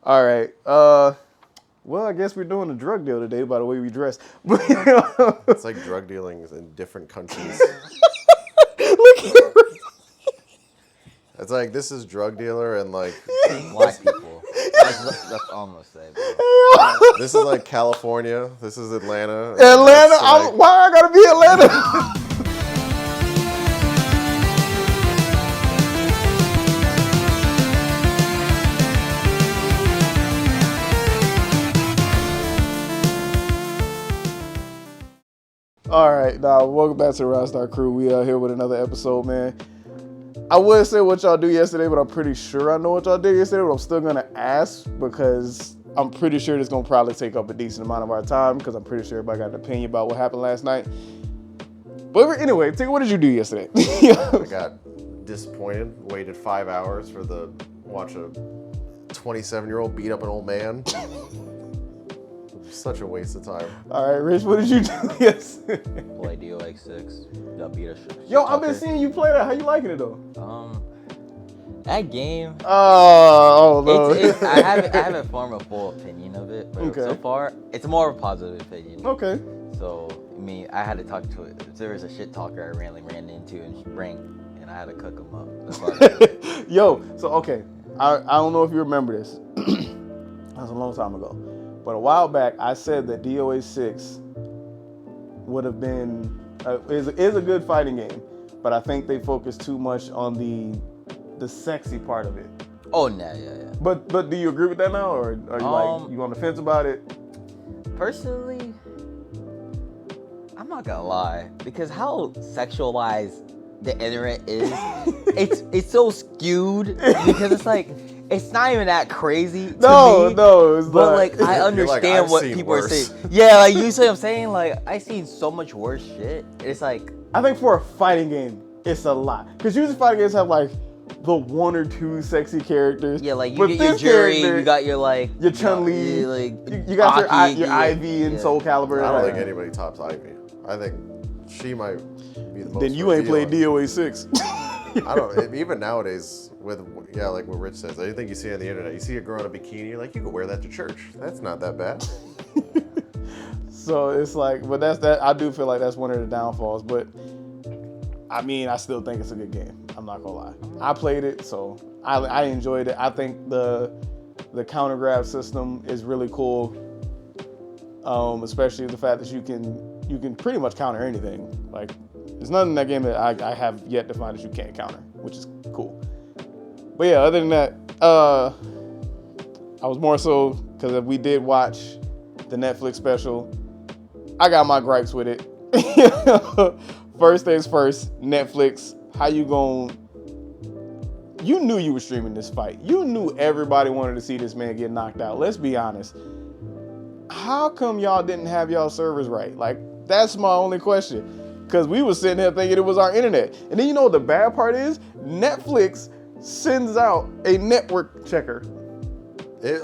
All right. Well, I guess we're doing a drug deal today by the way we dress. It's like drug dealing in different countries. Look here. It's like this is drug dealer and like Black people. That's almost it. this is like California. This is Atlanta. Atlanta. Like, why I gotta be Atlanta? All right, now welcome back to the RoundStart crew. We are here with another episode, man. I would say what y'all do yesterday, but I'm pretty sure I know what y'all did yesterday, but I'm still gonna ask because I'm pretty sure it's gonna probably take up a decent amount of our time because I'm pretty sure everybody got an opinion about what happened last night. But anyway, Tigger, what did you do yesterday? I got disappointed. Waited 5 hours for watch a 27-year-old beat up an old man. Such a waste of time. All right, Rich, what did you do yesterday? Play DOX 6. Got beat a shit. Yo, I've been seeing you play that. How you liking it though? That game. Oh no. I haven't formed a full opinion of it, but Okay. so far it's more of a positive opinion. Okay. So I mean, I had to talk to it. There was a shit talker I randomly ran into in Spring, and I had to cook him up. That's all I did. Yo, so okay, I don't know if you remember this. That was a long time ago. But a while back, I said that DOA 6 would have been is a good fighting game, but I think they focus too much on the sexy part of it. Oh no, yeah. But do you agree with that now, or are you like you on the fence about it? Personally, I'm not gonna lie, because how sexualized the internet is, it's so skewed because it's like. It's not even that crazy to me. No, it's but not. like I understand like, what people are saying. Yeah, like you see what I'm saying? Like I seen so much worse shit. It's like I think for a fighting game, it's a lot. Because usually fighting games have like the one or two sexy characters. yeah, like you But get your this jury, character, you got your like your Chun-Li, you like you got Aki, your Ivy and Soul Calibur. I don't like, think anybody tops Ivy. I think she might be the most. Then you ain't played revealing. DOA 6. I don't. Even nowadays, like what Rich says, anything you see on the internet, you see a girl in a bikini, you're like, you could wear that to church. That's not that bad. So it's like, but that's that. I do feel like that's one of the downfalls. But I mean, I still think it's a good game. I'm not gonna lie. I played it, so I enjoyed it. I think the counter grab system is really cool. Especially the fact that you can pretty much counter anything. Like, there's nothing in that game that I have yet to find that you can't counter, which is cool. But yeah, other than that, I was more so because we did watch the Netflix special. I got my gripes with it. First things first, Netflix, how you gon'... You knew you were streaming this fight. You knew everybody wanted to see this man get knocked out. Let's be honest. How come y'all didn't have y'all servers right? Like, that's my only question. Because we was sitting here thinking it was our internet. And then you know what the bad part is? Netflix sends out a network checker.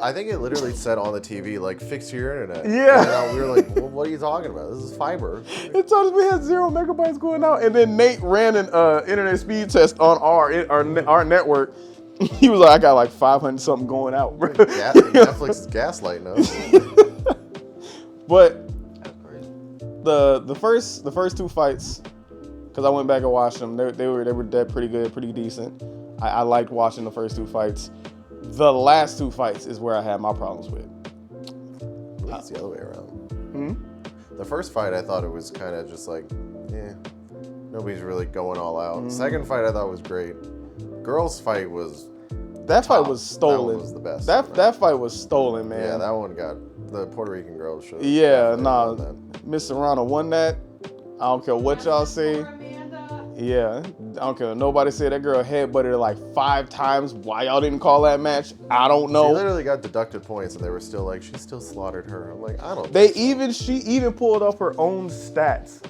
I think it literally said on the TV, like, fix your internet. Yeah. And we were like, well, what are you talking about? This is fiber. It told us we had 0 megabytes going out. And then Nate ran an internet speed test on our network. He was like, I got like 500 something going out, bro. Netflix is gaslighting us. But That's crazy. the first two fights, because I went back and watched them, they were pretty good, pretty decent. I liked watching the first two fights. The last two fights is where I had my problems with. It's the other way around. The first fight, I thought it was kind of just like, nobody's really going all out. The second fight, I thought was great. Girls' fight was That fight was stolen. That one was the best. That fight was stolen, man. Yeah, that one got the Puerto Rican girl show. Yeah, nah. Miss Serrano won that. I don't care what y'all say. Yeah, I don't care what nobody said. That girl headbutted her like 5 times. Why y'all didn't call that match? I don't know. She literally got deducted points, and they were still like, she still slaughtered her. I'm like, I don't. She even pulled up her own stats.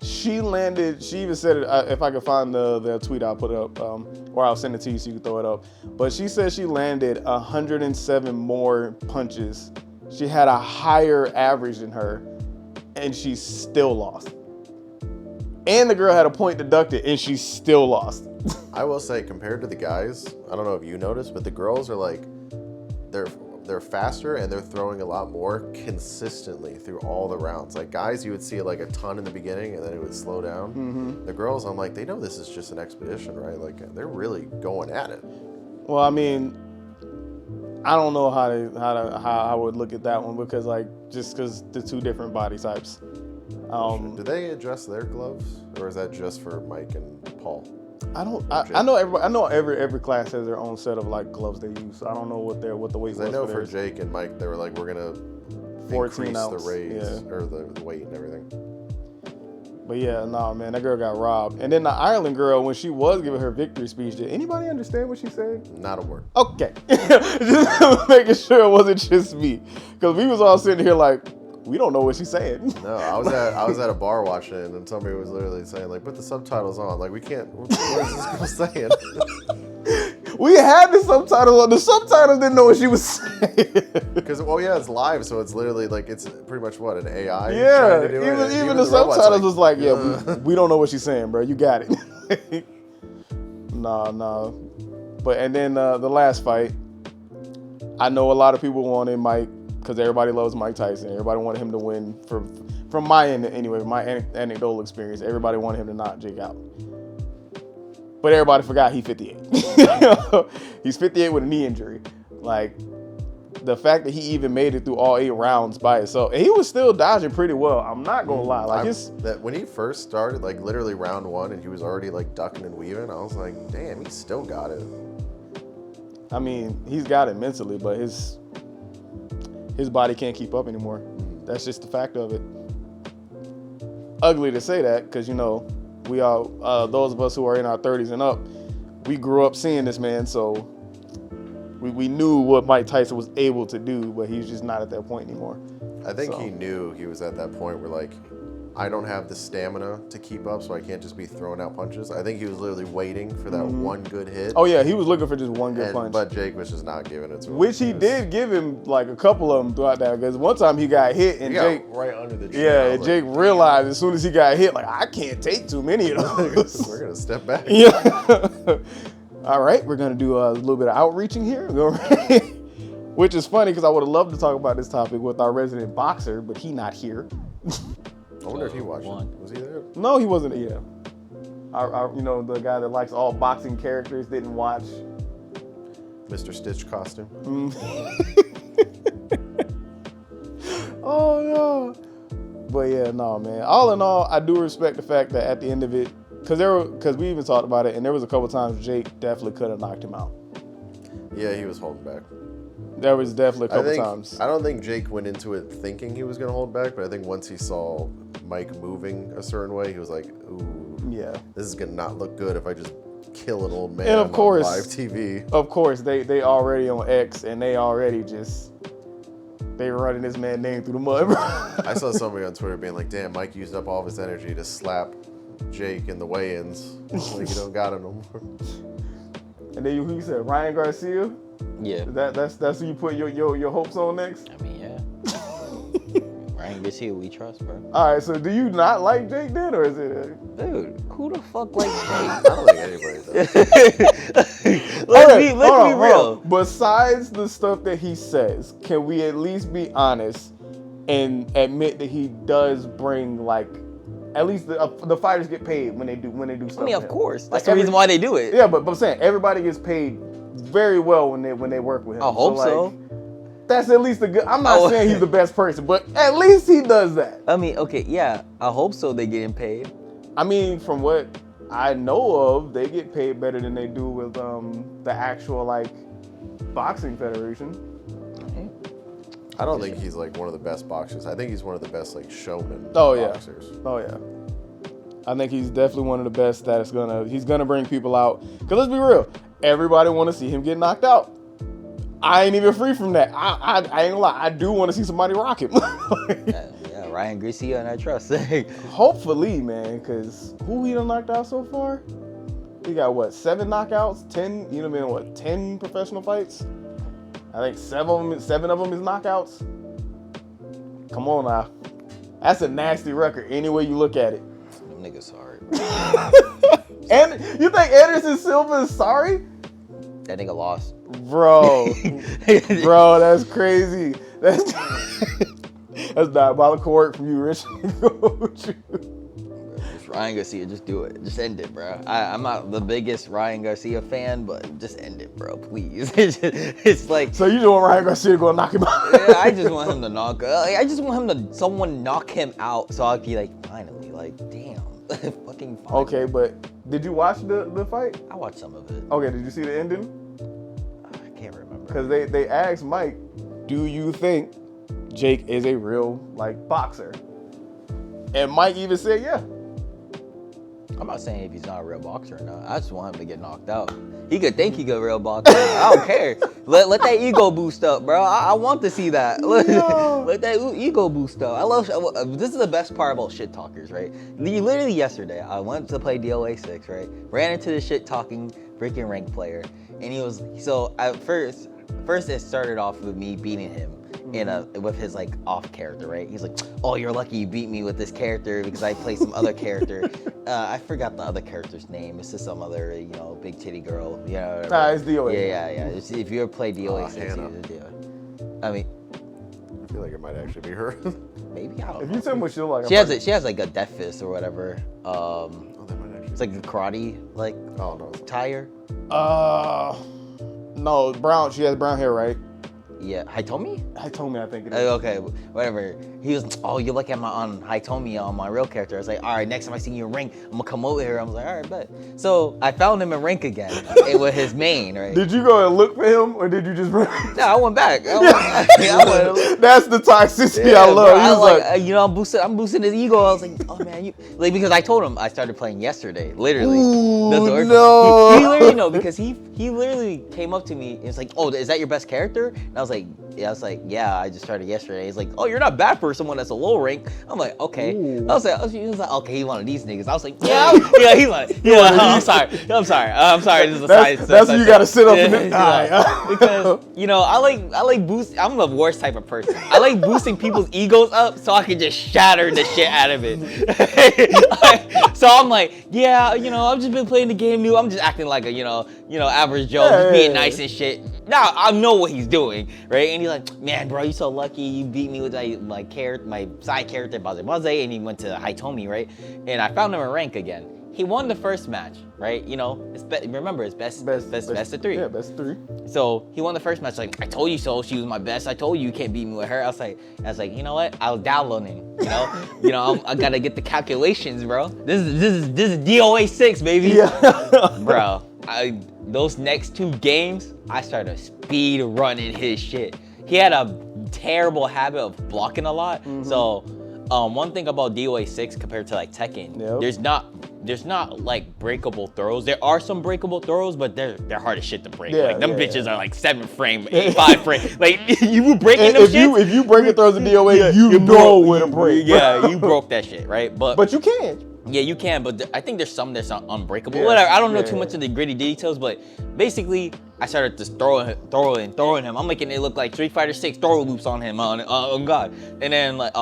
She even said it, if I could find the tweet, I'll put it up, or I'll send it to you so you can throw it up. But she said she landed 107 more punches. She had a higher average than her, and she still lost. And the girl had a point deducted, and she still lost. I will say, compared to the guys, I don't know if you noticed, but the girls are like, they're they're faster and they're throwing a lot more consistently through all the rounds. Like guys, you would see like a ton in the beginning and then it would slow down. Mm-hmm. The girls, I'm like, they know this is just an expedition, right? Like they're really going at it. Well, I mean, I don't know how I would look at that one because like just because the two different body types. Do they adjust their gloves, or is that just for Mike and Paul? I know everybody. I know every class has their own set of like gloves they use. So I don't know what the weight was. I know for Jake and Mike, they were like, we're gonna 14 increase ounce, the raise yeah. or the weight and everything. But yeah, nah, man, that girl got robbed. And then the Ireland girl, when she was giving her victory speech, did anybody understand what she said? Not a word. Okay, just making sure it wasn't just me, because we was all sitting here like, we don't know what she's saying. No, I was at a bar watching it, and somebody was literally saying like, put the subtitles on. Like we can't. What is this girl saying? We had the subtitles on. The subtitles didn't know what she was saying. Because it's live, so it's literally like it's pretty much what, an AI. Yeah, trying to do it. even the subtitles was like, yeah, we don't know what she's saying, bro. You got it. Nah. But and then the last fight, I know a lot of people wanted Mike because everybody loves Mike Tyson. Everybody wanted him to win. From my end anyway, my anecdotal experience, everybody wanted him to knock Jake out. But everybody forgot he's 58. He's 58 with a knee injury. Like, the fact that he even made it through all 8 rounds by himself, and he was still dodging pretty well. I'm not gonna lie. Like that when he first started, like literally round 1, and he was already like ducking and weaving. I was like, damn, he still got it. I mean, he's got it mentally, but his body can't keep up anymore. That's just the fact of it. Ugly to say that, because you know, we all, those of us who are in our 30s and up, we grew up seeing this man, so we knew what Mike Tyson was able to do, but he's just not at that point anymore. I think he knew he was at that point where like, I don't have the stamina to keep up, so I can't just be throwing out punches. I think he was literally waiting for that one good hit. Oh yeah, he was looking for just one good punch. But Jake was just not giving it to him. Which he did give him like a couple of them throughout that, because one time he got hit and Jake right under the chin. Yeah, and Jake realized as soon as he got hit, like, I can't take too many of those. We're gonna step back. Yeah. All right, we're gonna do a little bit of outreaching here, which is funny because I would have loved to talk about this topic with our resident boxer, but he not here. I wonder if he watched it. Was he there? No, he wasn't. Yeah, our you know, the guy that likes all boxing characters didn't watch. Mr. Stitch costume. Oh no. But yeah, no, man. All in all, I do respect the fact that at the end of it, because we even talked about it, and there was a couple times Jake definitely could have knocked him out. Yeah, he was holding back. There was definitely a couple times. I don't think Jake went into it thinking he was going to hold back, but I think once he saw Mike moving a certain way, he was like, ooh, yeah, this is going to not look good if I just kill an old man and of course, on live TV. Of course, they already on X, and they already they running this man's name through the mud, bro. I saw somebody on Twitter being like, damn, Mike used up all of his energy to slap Jake in the weigh-ins. Like, you don't got it no more. And then who you said, Ryan Garcia? Yeah. That's who you put your hopes on next? I mean, yeah. Ryan Garcia, we trust, bro. All right, so do you not like Jake then, or is it? Dude, who the fuck likes Jake? I don't think anybody does. Let's be real. Besides the stuff that he says, can we at least be honest and admit that he does bring, like, at least the fighters get paid when they do stuff. I mean, of course. That's like the reason why they do it. Yeah, but I'm saying everybody gets paid very well when they work with him. I hope so. That's at least a good. I'm not saying he's the best person, but at least he does that. I mean, okay, yeah, I hope so. They getting paid. I mean, from what I know of, they get paid better than they do with the actual like boxing federation. I don't think he's like one of the best boxers. I think he's one of the best like showmen boxers. Yeah. Oh yeah. I think he's definitely one of the best that he's gonna bring people out. Cause let's be real, everybody want to see him get knocked out. I ain't even free from that. I ain't gonna lie, I do want to see somebody rock him. yeah, Ryan Garcia and I trust. Hopefully, man, cause who he done knocked out so far? He got what, 7 knockouts, 10? You know what I mean? 10 professional fights? I think 7 of them is knockouts. Come on now, that's a nasty record any way you look at it. Them niggas sorry. And you think Anderson Silva is sorry? That nigga lost. Bro, bro, that's crazy. That's diabolical work from you, Rich. Ryan Garcia, just do it. Just end it, bro. I'm not the biggest Ryan Garcia fan, but just end it, bro, please. It's like. So you just want Ryan Garcia to go knock him out? Yeah, I just want him to I just want him to someone knock him out, so I'd be like, finally, like, damn, fucking. Fine. Okay, but did you watch the fight? I watched some of it. Okay, did you see the ending? I can't remember. Because they asked Mike, do you think Jake is a real like boxer? And Mike even said, yeah. I'm not saying if he's not a real boxer or not. I just want him to get knocked out. He could think he could real boxer. I don't care. Let that ego boost up, bro. I want to see that. Let that ego boost up. This is the best part about shit talkers, right? Literally yesterday, I went to play DOA 6, right? Ran into the shit talking freaking rank player, and he was so at first it started off with me beating him. With his like off character, right? He's like, "Oh, you're lucky you beat me with this character because I play some other character." I forgot the other character's name. It's just some other, big titty girl. Yeah. Nah, it's DOA. Yeah. If you ever play DOA, I mean, I feel like it might actually be her. maybe I don't know. If you tell me what she look like, She has like a death fist or whatever. Oh, that might actually. It's like a karate like Oh no. tire. No, brown. She has brown hair, right? Yeah, Hitomi? Hitomi, I think it is. Okay, whatever. He was, oh, you look at my on Hitomi on my real character. I was like, all right, next time I see you in rank, I'm gonna come over here. I was like, all right, bet. So I found him in rank again with his main, right? Did you go and look for him, or did you just run? No, I went back. I went That's the toxicity yeah, I love. bro, He was like, I'm boosting his ego. I was like, oh man, because I told him I started playing yesterday, literally. Ooh, That's the word. no. He literally because he literally came up to me and was like, oh, is that your best character? And I was like, yeah, I just started yesterday. He's like, oh, you're not bad for someone that's a low rank. I'm like, okay. Ooh. He was like, okay, he's one of these niggas. I was like, yeah, he's one. Yeah, I'm sorry. This is a side. That's what you gotta sit up and because I like boost. I'm the worst type of person. I like boosting people's egos up so I can just shatter the shit out of it. So I'm like, yeah, I've just been playing the game new. I'm just acting like a average Joe, just being nice and shit. Now I know what he's doing, right? And he's like, man, bro, you so lucky. You beat me with my side character, Baze, and he went to Hitomi, right? And I found him in rank again. He won the first match, right? Remember, it's best of 3. Yeah, best of 3. So he won the first match. Like, I told you so. She was my best. I told you you can't beat me with her. I was like, you know what? I'll download him. I gotta get the calculations, bro. This is DOA 6, baby. Yeah. Bro, those next 2 games, I started speed running his shit. He had a terrible habit of blocking a lot. Mm-hmm. So, one thing about DOA 6 compared to like Tekken, there's not like breakable throws. There are some breakable throws, but they're hard as shit to break. Yeah, like them bitches are like 7 frame, 5 frame. Like you breaking them shit. If you break throws in DOA, you know where to break. Yeah, you broke that shit, right? But you can. Yeah, you can, but I think there's some that's unbreakable. Yeah. Whatever. I don't know too much of the gritty details, but basically, I started just throwing him. I'm making it look like Street Fighter 6 throw loops on him on God. And then like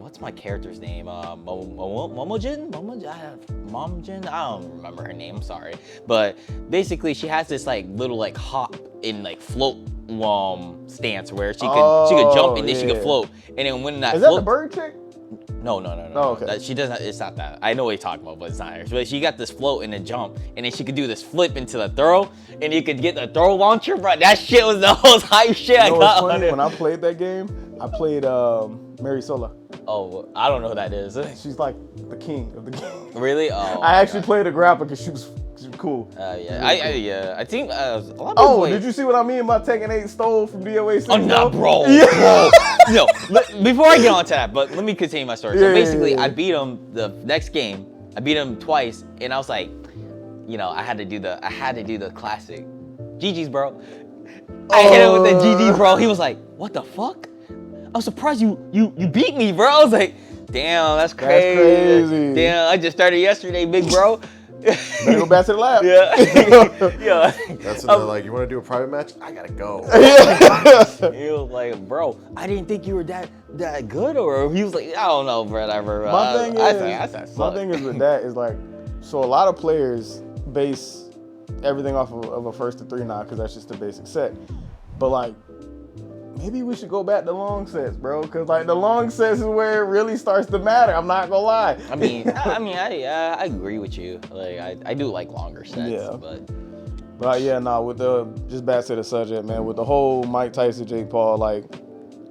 what's my character's name? Momojin? I don't remember her name. I'm sorry, but basically she has this like little like hop in like float stance where she could jump and then she could float. And then when that is that the bird chick? No. Oh, okay. She doesn't. It's not that. I know what you're talking about, but it's not her. But she got this float and a jump, and then she could do this flip into the throw, and you could get the throw launcher. Bro, that shit was the most hype shit I got on it. When I played that game, I played Mary Sola. Oh, I don't know who that is. She's like the king of the game. Really? Oh. I actually played a grappler because she was cool. Yeah. I think a lot of people did you see what I mean by Tekken 8 stole from DOA 6? Oh, no, bro. Yeah. No, before I get on to that, but let me continue my story. So basically, I beat him the next game. I beat him twice, and I was like, I had to do the classic. GG's, bro. I hit him with the GG, bro. He was like, what the fuck? I'm surprised you beat me, bro. I was like, damn, that's crazy. Damn, I just started yesterday, big bro. Better go back to the lab. Yeah. That's when they're like, you want to do a private match? I gotta go. He was like, bro, I didn't think you were that good, or he was like, I don't know, whatever. My thing is with that is like, so a lot of players base everything off of a 1st to 3 now because that's just the basic set. But like, maybe we should go back to long sets, bro. Because like the long sets is where it really starts to matter. I'm not gonna lie. I agree with you. Like, I do like longer sets. Yeah. But yeah, with the just back to the subject, man. With the whole Mike Tyson, Jake Paul, like,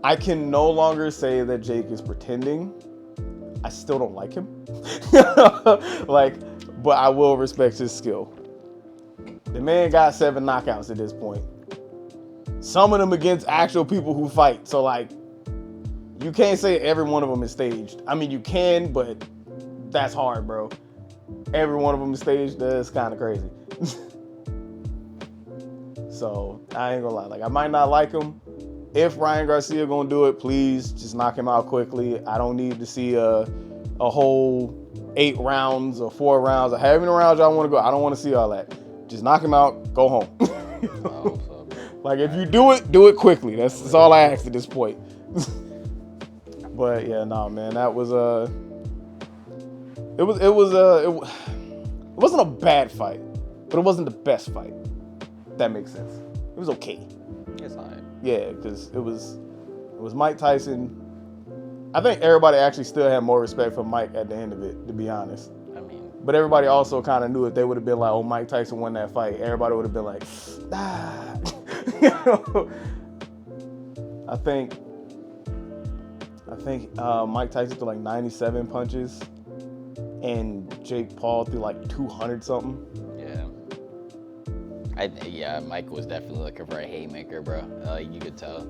I can no longer say that Jake is pretending. I still don't like him. Like, but I will respect his skill. The man got 7 knockouts at this point. Some of them against actual people who fight. So, like, you can't say every one of them is staged. I mean, you can, but that's hard, bro. Every one of them is staged. That's kind of crazy. So, I ain't gonna lie. Like, I might not like him. If Ryan Garcia gonna do it, please just knock him out quickly. I don't need to see a whole 8 rounds or 4 rounds or however many rounds y'all want to go. I don't want to see all that. Just knock him out, go home. Like, if you do it quickly. That's all I ask at this point. But yeah, man, that was it wasn't a bad fight, but it wasn't the best fight. If that makes sense. It was okay. it's all right. Yeah, because it was Mike Tyson. I think everybody actually still had more respect for Mike at the end of it, to be honest. But everybody also kind of knew if they would have been like, oh, Mike Tyson won that fight, everybody would have been like, ah. You know? I think Mike Tyson threw like 97 punches and Jake Paul threw like 200 something. Yeah. Mike was definitely looking for a haymaker, bro. You could tell.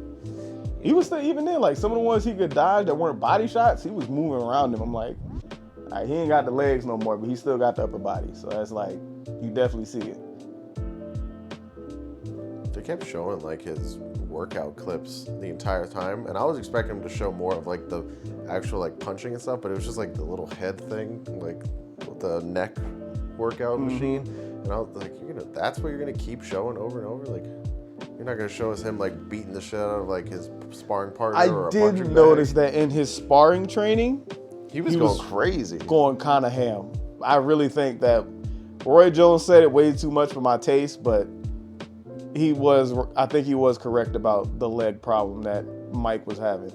He was still, even then, like some of the ones he could dodge that weren't body shots, he was moving around them. I'm like, all right, he ain't got the legs no more, but he still got the upper body. So that's like, you definitely see it. They kept showing like his workout clips the entire time, and I was expecting him to show more of like the actual like punching and stuff, but it was just like the little head thing, like the neck workout machine. And I was like, that's what you're gonna keep showing over and over? Like, you're not gonna show us him like beating the shit out of like his sparring partner or a punching bag? I did notice that in his sparring training, he was going crazy. Going kind of ham. I really think that Roy Jones said it way too much for my taste, but I think he was correct about the leg problem that Mike was having.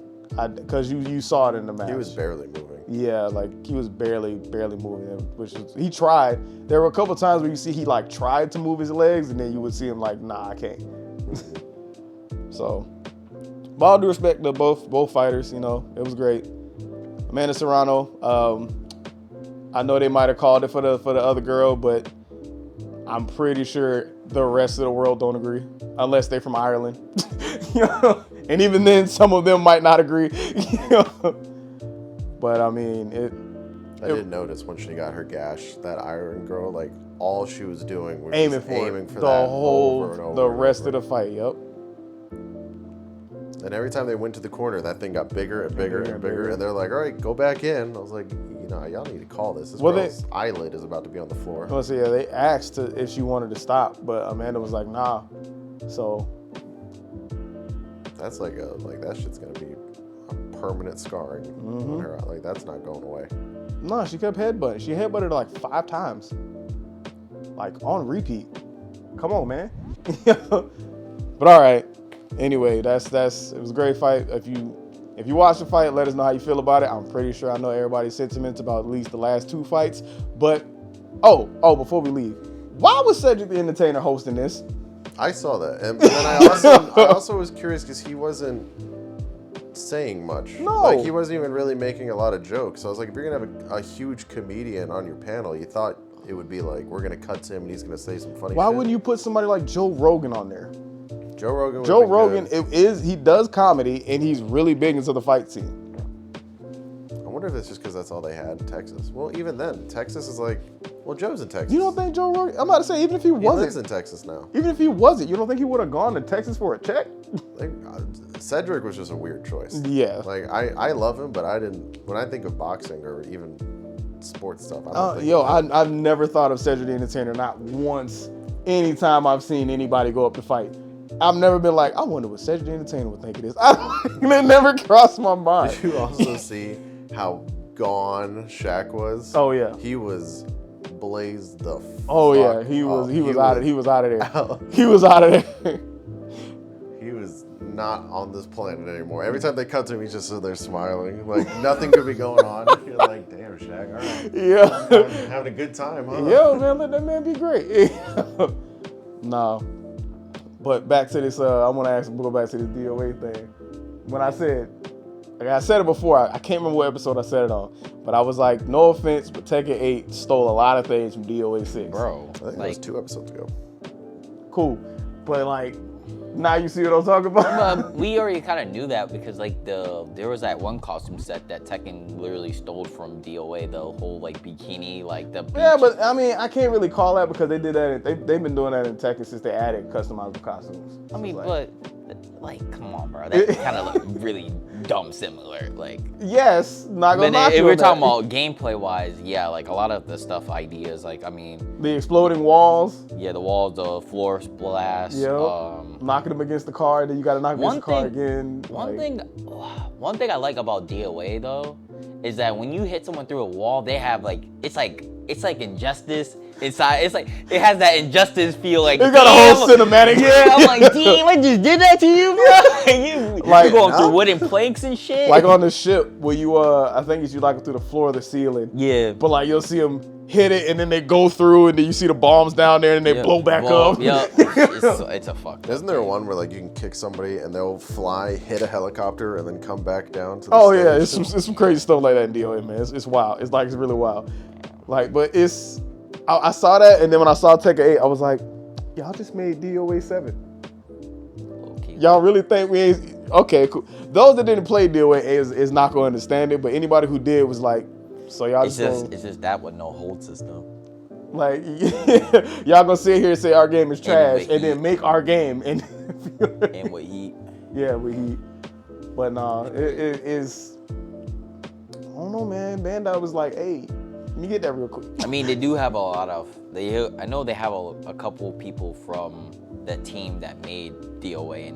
Because you saw it in the match. He was barely moving. Yeah, like he was barely moving. He tried. There were a couple times where you see he like tried to move his legs, and then you would see him like, nah, I can't. So, but all due respect to both fighters, it was great. Amanda Serrano, I know they might have called it for the other girl, but I'm pretty sure the rest of the world don't agree, unless they're from Ireland. And even then, some of them might not agree. But I mean, I did notice when she got her gash, that Iron girl, like all she was doing was aiming for the that whole over and over the and rest over. of the fight. Yep. And every time they went to the corner, that thing got bigger and bigger and bigger. And they're like, all right, go back in. I was like, y'all need to call this. This girl's eyelid is about to be on the floor. Well, so yeah, they asked if she wanted to stop, but Amanda was like, nah. So that's that shit's gonna be a permanent scarring on her. Like, that's not going away. No, she kept headbutting. She headbutted like 5 times, like on repeat. Come on, man. But all right. Anyway, it was a great fight. If you watch the fight, let us know how you feel about it. I'm pretty sure I know everybody's sentiments about at least the last 2 fights. But before we leave, why was Cedric the Entertainer hosting this? I saw that, and then I also was curious because he wasn't saying much. No, like he wasn't even really making a lot of jokes. So I was like, if you're gonna have a huge comedian on your panel, you thought it would be like, we're gonna cut to him and he's gonna say some funny shit. Why wouldn't you put somebody like Joe Rogan on there? Joe Rogan, he does comedy and he's really big into the fight scene. I wonder if it's just because that's all they had in Texas. Well, even then, Texas is like, well, Joe's in Texas. You don't think Joe Rogan? I'm about to say, even if he wasn't, he lives in Texas now. Even if he wasn't, you don't think he would have gone to Texas for a check? Like, Cedric was just a weird choice. Yeah. Like I love him, but I didn't. When I think of boxing or even sports stuff, I don't think. I've never thought of Cedric the Entertainer, not once. Anytime I've seen anybody go up to fight, I've never been like, I wonder what Cedric the Entertainer would think of this. It never crossed my mind. Did you also see how gone Shaq was? Oh yeah. He was blazed the Oh fuck yeah, he was up. he was out of there. out. He was out of there. He was not on this planet anymore. Every time they cut to him, he's just stood there smiling. Like nothing could be going on. You're like, damn, Shaq, all right. Yeah. Having a good time, huh? Yo, man, let that man be great. No. But back to this, I want to go back to the DOA thing. When I said, like I said it before, I can't remember what episode I said it on, but I was like, no offense, but Tekken 8 stole a lot of things from DOA 6. Bro, I think that was 2 episodes ago. Cool. But like, now you see what I'm talking about? we already kind of knew that because like there was that one costume set that Tekken literally stole from DOA, the whole like bikini, like the beach. Yeah, but I mean, I can't really call that because they did that. They've been doing that in Tekken since they added customizable costumes. I mean, So, but like, come on, bro, that kind of looked really dumb similar. Like, yes, not gonna but knock if you we're on talking that. about gameplay wise, yeah, like a lot of the stuff ideas, like I mean, The exploding walls. yeah, the walls, the floor blast. Yep. Knocking them against the car, then you gotta knock against the car again. One thing I like about DOA though is that when you hit someone through a wall, they have like it's like Injustice inside. It's like it has that Injustice feel. Like It got a whole cinematic. Yeah, I'm like, damn, I just did that to you, bro. Like, you're going through wooden planks and shit. Like on the ship where you I think it's you like through the floor of the ceiling. Yeah. But like you'll see them hit it and then they go through and then you see the bombs down there and they blow back up. Yeah, it's a fuck. Isn't there one where like you can kick somebody and they'll fly, hit a helicopter, and then come back down to the Oh stage? yeah, it's some crazy stuff like that in DOA, man. It's wild. It's really wild. Like, but I saw that and then when I saw Tekken 8, I was like, y'all just made DOA 7. Okay. Y'all really think we ain't okay? Cool. Those that didn't play DOA is not gonna understand it, but anybody who did was like, so y'all It's just that with no hold system. like y'all gonna sit here and say our game is trash and then heat. make our game and And with heat. yeah, with heat. But nah, it is. I don't know, man. Bandai was like, hey, let me get that real quick. I mean, they do have a lot of. I know they have a couple people from that team that made DOA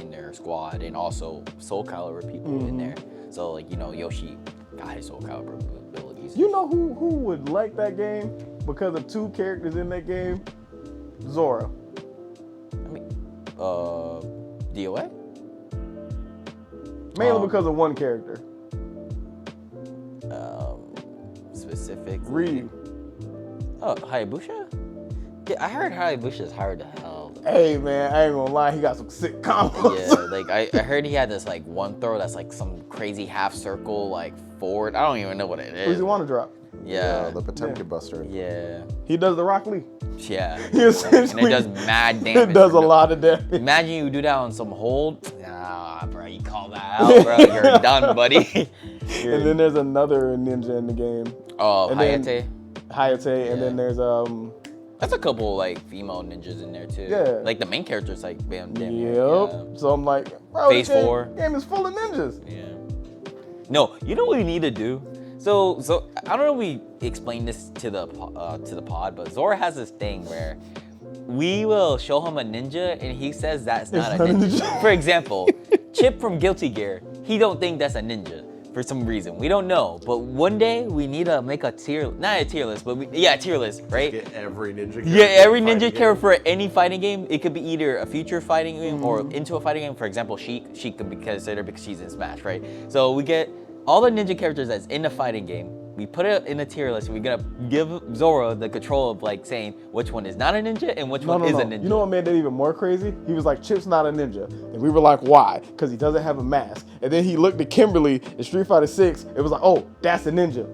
in their squad, and also Soul Calibur people in there. So like Yoshi got his Soul Calibur abilities. You know who would like that game because of 2 characters in that game? Zora. I mean, DOA. Mainly because of 1 character. Specific. Ryu. Oh, Hayabusa? Yeah, I heard Hayabusha's hard to hell. Hey man, I ain't gonna lie, he got some sick combos. Yeah, like I heard he had this like one throw that's like some crazy half circle like forward. I don't even know what it Who's is. he want to drop? Yeah. The Potemkin Buster. Yeah. He does the Rock Lee. Yeah. He And essentially it does mad damage. It does a lot of damage. Imagine you do that on some hold. Nah, bro, you call that out, bro. You're done, buddy. And then there's another ninja in the game. Oh, and then- Hayate. Hayate, and then there's That's a couple like female ninjas in there too. Yeah. Like the main character's like bam. Yep. Yeah. So I'm like, bro, Phase this 4. game is full of ninjas. Yeah. No, you know what we need to do? So I don't know if we explained this to the pod, but Zora has this thing where we will show him a ninja and he says that's not a not a ninja. ninja. For example, Chip from Guilty Gear, he don't think that's a ninja for some reason. We don't know, but one day we need to make a not a tier list, but a tier list, right? Get every ninja character. Yeah, every fighting ninja game. character for any fighting game. It could be either a future fighting game or into a fighting game. For example, Sheik. Sheik could be considered because she's in Smash, right? So we get all the ninja characters that's in the fighting game. We put it in a tier list. We're gonna give Zora the control of like saying which one is not a ninja and which one is a ninja. You know what made that even more crazy? He was like, Chip's not a ninja. And we were like, why? Because he doesn't have a mask. And then he looked at Kimberly in Street Fighter 6. It was like, oh, that's a ninja.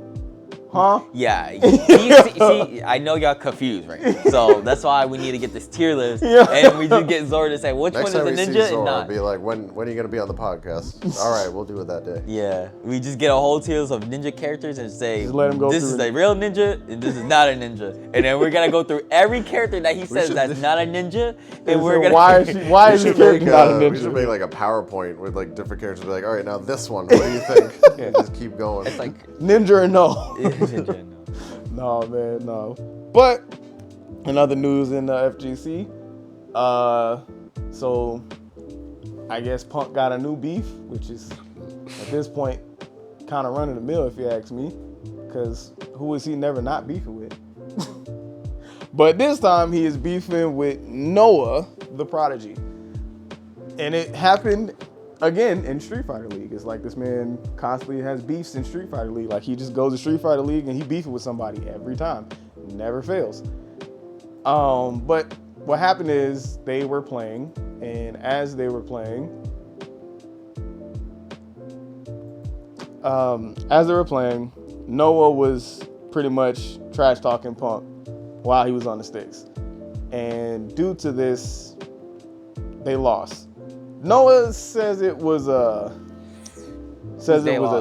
Huh? Yeah. See, I know y'all confused, right? So that's why we need to get this tier list, and we just get Zora to say which Next one time is a we see ninja Zora, and not. be like, when are you gonna be on the podcast? All right, we'll do it that day. Yeah, we just get a whole tier list of ninja characters and say, Just let him go this through is it. a real ninja and this is not a ninja. And then we're gonna go through every character that he says should- that's not a ninja, and And we're so gonna. why is We this should character make, not a we should ninja? make like a PowerPoint with like different characters. Be like, all right, now this one. What do you think? And just keep going. It's like Ninja or no? ninja. No. No, man, no. But in other news in the FGC, so I guess Punk got a new beef, which is at this point kind of running the mill, if you ask me, because who is he never not beefing with? But this time he is beefing with Noah, the Prodigy. And it happened again in Street Fighter League. It's like this man constantly has beefs in Street Fighter League. Like he just goes to Street Fighter League and he beefing with somebody every time. Never fails. But what happened is they were playing, and as they were playing, Noah was pretty much trash talking Punk while he was on the sticks. And due to this, they lost. Noah says it was a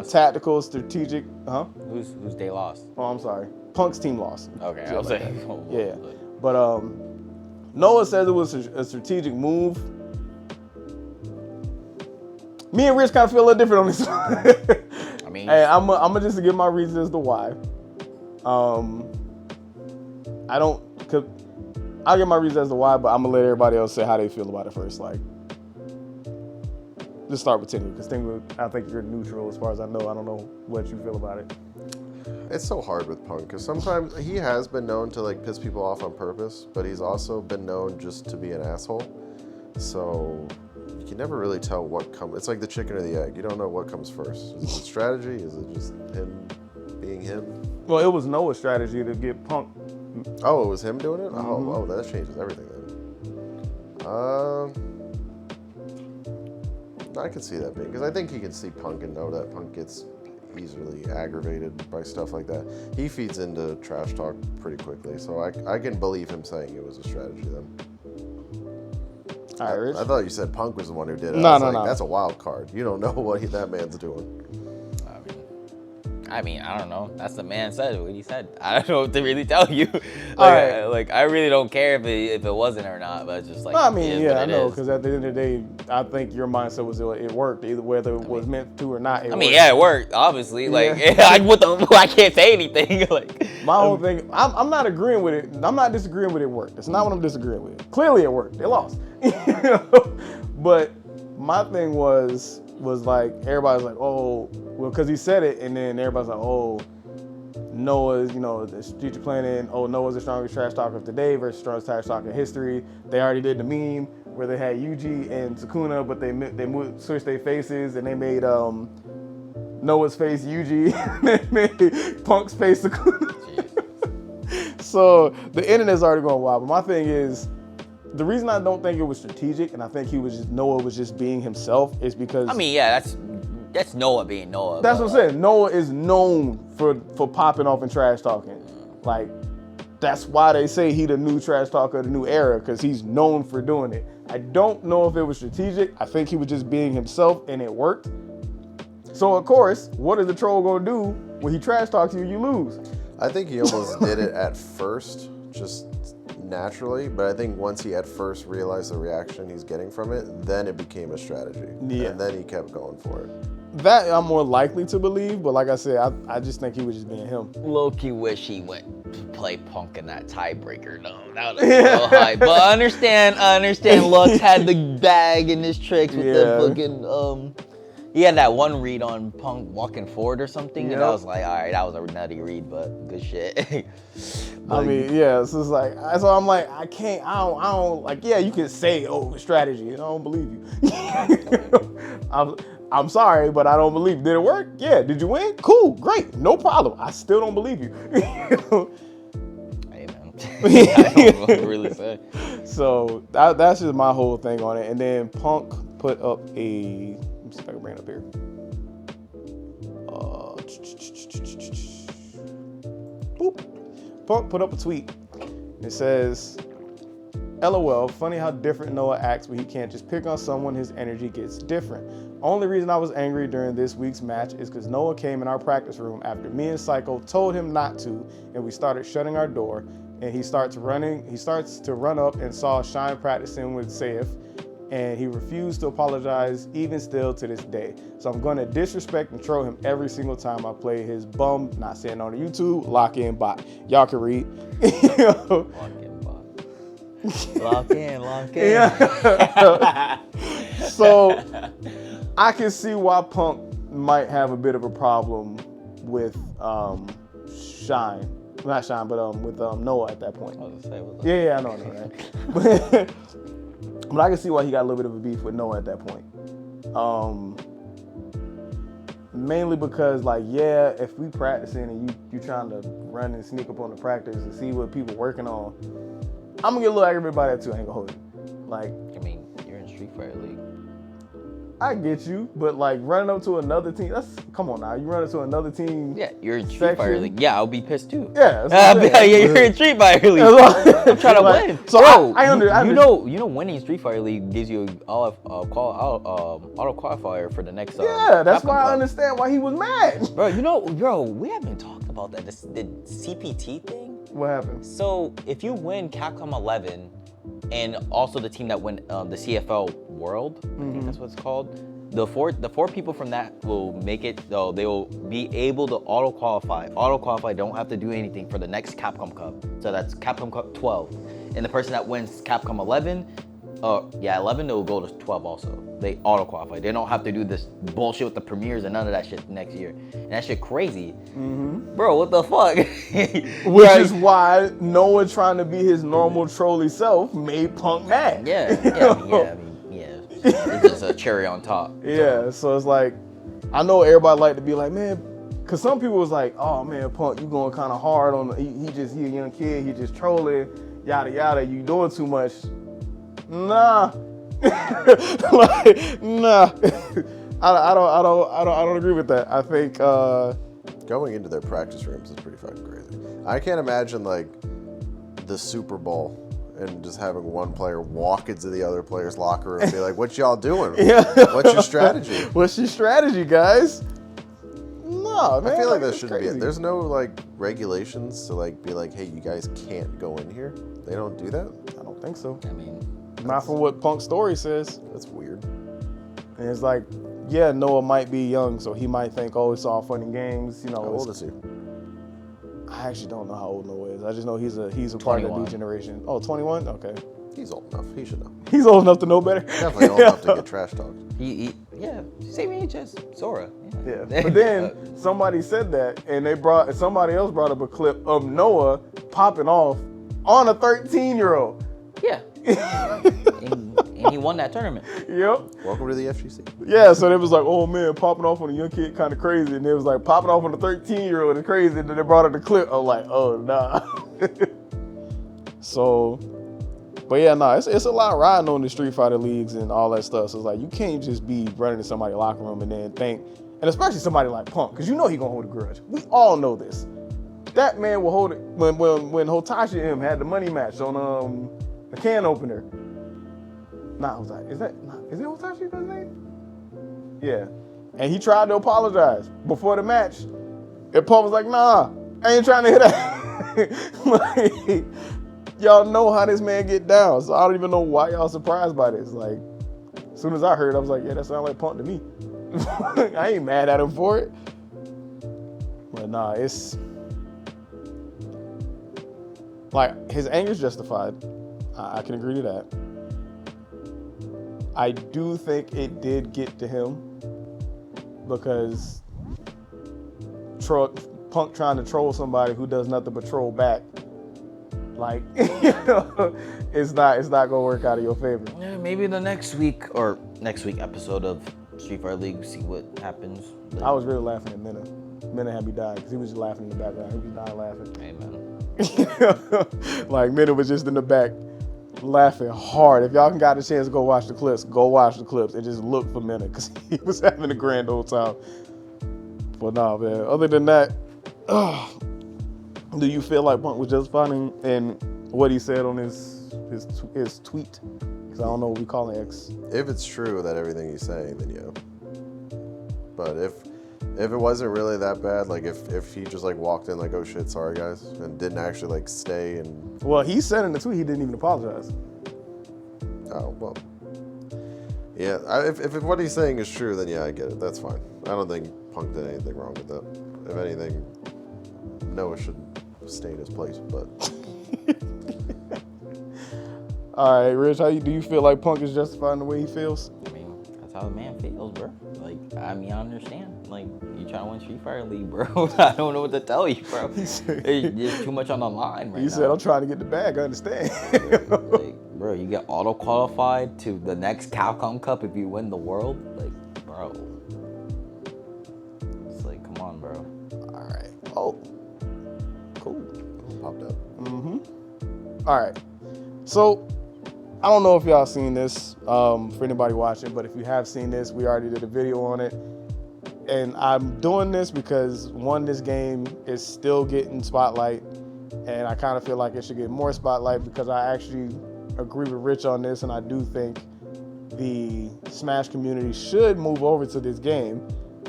tactical, strategic. Who's they lost? Oh, I'm sorry. Punk's team lost. Okay, I was like, yeah. But Noah says it was a strategic move. Me and Rich kind of feel a little different on this one. I mean, hey, I'm gonna just give my reasons as to why. I'll give my reasons as to why, but I'm gonna let everybody else say how they feel about it first. Like, let's start with Tingu, because Tingu, I think you're neutral as far as I know. I don't know what you feel about it. It's so hard with Punk because sometimes he has been known to like piss people off on purpose, but he's also been known just to be an asshole. So you can never really tell what comes. It's like the chicken or the egg. You don't know what comes first. Is it strategy? Is it just him being him? Well, it was Noah's strategy to get Punk. Oh, it was him doing it? Mm-hmm. Oh, that changes everything then. I can see that being, because I think he can see Punk and know that Punk gets easily aggravated by stuff like that. He feeds into trash talk pretty quickly, so I can believe him saying it was a strategy then. All right, Rich. I thought you said Punk was the one who did it. No. That's a wild card. You don't know what that man's doing. I mean, I don't know. That's the man said what he said. I don't know what to really tell you. Right. I really don't care if it wasn't or not. But it's just like, I mean, yeah, I know, is. because at the end of the day, I think your mindset was it worked, either whether it was meant to or not. It worked, obviously. Like, Yeah. I can't say anything. Like, my whole thing, I'm not agreeing with it. I'm not disagreeing with it worked. That's not what I'm disagreeing with. Clearly, it worked. They lost. But my thing was like, everybody's like, oh, well, because he said it, and then everybody's like, oh, Noah's, the strategic planning. Oh, Noah's the strongest trash talker of today versus strongest trash talker in history. They already did the meme where they had Yuji and Sukuna, but they switched their faces and they made Noah's face Yuji and they made Punk's face Sukuna. So the internet's already going wild. But my thing is, the reason I don't think it was strategic, and I think Noah was just being himself, is because that's Noah being Noah. That's what I'm saying. Noah is known for popping off and trash talking. Like, that's why they say he the new trash talker of the new era, because he's known for doing it. I don't know if it was strategic. I think he was just being himself, and it worked. So, of course, what is the troll going to do when he trash talks you, you lose? I think he almost did it at first, just naturally, but I think once he at first realized the reaction he's getting from it, then it became a strategy. Yeah. And then he kept going for it. That I'm more likely to believe, but like I said, I just think he was just being him. Low-key wish he went to play Punk in that tiebreaker, though. That would have been so high. But I understand Lux had the bag and his tricks with the fucking, he had that one read on Punk walking forward or something, and I was like, all right, that was a nutty read, but good shit. I mean, yeah, so it's like, so I'm like, I don't, like, yeah, you can say, oh, strategy, and I don't believe you. I'm sorry, but I don't believe you. Did it work? Yeah. Did you win? Cool, great, no problem. I still don't believe you. Hey, man. I don't know what to really say. So that's just my whole thing on it. And then Punk put up a, let me see if I can bring it up here. Boop. Punk put up a tweet. It says, LOL, funny how different Noah acts when he can't just pick on someone, his energy gets different. Only reason I was angry during this week's match is because Noah came in our practice room after me and Psycho told him not to, and we started shutting our door, and he starts to run up and saw Shine practicing with Saif, and he refused to apologize even still to this day. So I'm going to disrespect and troll him every single time I play his bum, not saying on the YouTube, lock-in bot. Y'all can read. Lock-in bot. Lock in. Yeah. So I can see why Punk might have a bit of a problem with Shine. Not Shine, but with Noah at that point. I was gonna say, what's up? Yeah, I know, right? But I can see why he got a little bit of a beef with Noah at that point. Mainly because, like, yeah, if we practicing and you trying to run and sneak up on the practice and see what people working on, I'm gonna get a little aggravated by that too. I ain't gonna hold you. Like, I mean, you're in Street Fighter League. I get you, but like running up to another team, come on now. You run into another team. Yeah, you're in Street Fighter League. Yeah, I'll be pissed too. Yeah. Yeah, you're in Street Fighter League. I'm trying to win. So bro, I understand. You know, winning Street Fighter League gives you auto qualifier for the next. Yeah, that's Capcom why I Cup. understand why he was mad. Bro, we haven't talked about that. The CPT thing. What happened? So if you win Capcom 11, and also the team that win the CFL World, I think that's what it's called. The four people from that will make it. Though they will be able to auto qualify. Auto qualify. Don't have to do anything for the next Capcom Cup. So that's Capcom Cup 12, and the person that wins Capcom 11, 11, they will go to 12 also. They auto qualify. They don't have to do this bullshit with the premieres and none of that shit next year. And that shit crazy. Bro, what the fuck? Which is why Noah trying to be his normal trolly self made Punk mad. Yeah. It's just a cherry on top. Yeah, so it's like, I know everybody like to be like, man, because some people was like, oh man, Punk, you going kind of hard on, he a young kid, he just trolling, yada yada, you doing too much. Nah. Like, nah. I don't agree with that. I think Going into their practice rooms is pretty fucking crazy. I can't imagine like the Super Bowl and just having one player walk into the other player's locker room and be like, "What y'all doing? What's your strategy? What's your strategy, guys?" No, man. I feel like that shouldn't be crazy. it. There's no like regulations to like be like, "Hey, you guys can't go in here." They don't do that. I don't think so. I mean, Not from what Punk's story says. That's weird. And it's like, yeah, Noah might be young, so he might think, oh, it's all fun and games. You know, How old is he? I actually don't know how old Noah is. I just know he's a part of the new generation. Oh, 21? Okay. He's old enough. He should know. He's old enough to know better. Definitely old enough to get trash talked. same age as Sora. Yeah. But then somebody said that, and somebody else brought up a clip of Noah popping off on a 13-year-old. Yeah. and he won that tournament. Yep. Welcome to the FGC. Yeah, so it was like, oh man, popping off on a young kid kind of crazy. And it was like, popping off on a 13-year-old is crazy. And then they brought up the clip. I was like, oh, nah. So, but yeah, nah, it's a lot riding on the Street Fighter leagues and all that stuff. So it's like, you can't just be running to somebody's locker room and then think, and especially somebody like Punk, because you know he gonna hold a grudge. We all know this. That man will hold it when Hotashi and him had the money match on the can opener. Is it Hotashi, that's his name? Yeah. And he tried to apologize before the match. And Punk was like, nah, I ain't trying to hear that. Like, y'all know how this man get down, so I don't even know why y'all surprised by this. Like, as soon as I heard it, I was like, yeah, that sounds like Punk to me. I ain't mad at him for it. But nah, it's like his anger's justified. I can agree to that. I do think it did get to him because Punk trying to troll somebody who does nothing but troll back. Like, it's not gonna work out in your favor. Yeah, maybe the next week episode of Street Fighter League, see what happens. I was really laughing at Minna. Minna had me dying because he was just laughing in the background. He was dying laughing. Amen. Like, Minna was just in the back laughing hard. If y'all got a chance to go watch the clips, go watch the clips and just look for Minna because he was having a grand old time. But nah, man. Other than that, do you feel like Punk was justified in what he said on his tweet? Because I don't know what we call it, X. If it's true that everything he's saying, then yeah. But if it wasn't really that bad, like if he just like walked in like, oh shit, sorry guys, and didn't actually like stay and... Well, he said in the tweet he didn't even apologize. Oh, well. Yeah, if what he's saying is true, then yeah, I get it. That's fine. I don't think Punk did anything wrong with that. If anything, Noah should stay in his place, but... All right, Rich, do you feel like Punk is justified in the way he feels? I mean, that's how the man feels, bro. Like, I mean, I understand. Like, you trying to win Street Fighter League, bro. I don't know what to tell you, bro. There's too much on the line right now. You said, I'm trying to get the bag, I understand. Like, bro, you get auto-qualified to the next Capcom Cup if you win the world? Like, bro. It's like, come on, bro. All right. Oh, cool. Popped up. All right. So, I don't know if y'all seen this for anybody watching, but if you have seen this, we already did a video on it. And I'm doing this because, one, this game is still getting spotlight, and I kind of feel like it should get more spotlight because I actually agree with Rich on this, and I do think the Smash community should move over to this game,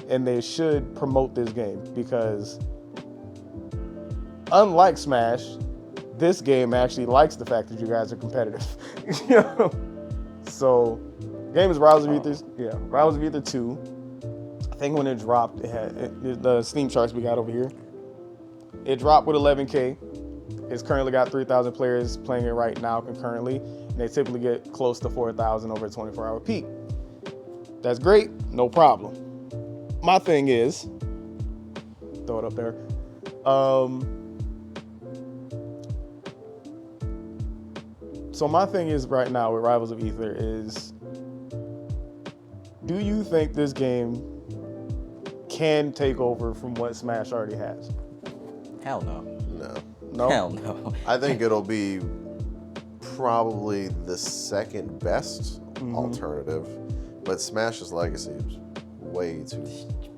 and they should promote this game because, unlike Smash, this game actually likes the fact that you guys are competitive. You know? So, game is Rise of Aether. Yeah, Rise of Aether 2. I think when it dropped, it had the Steam charts we got over here. It dropped with 11K. It's currently got 3,000 players playing it right now concurrently, and they typically get close to 4,000 over a 24-hour peak. That's great, no problem. My thing is, throw it up there. So my thing is right now with Rivals of Aether is, do you think this game can take over from what Smash already has? Hell no. No. No? Hell no. I think it'll be probably the second best alternative, but Smash's legacy is way too.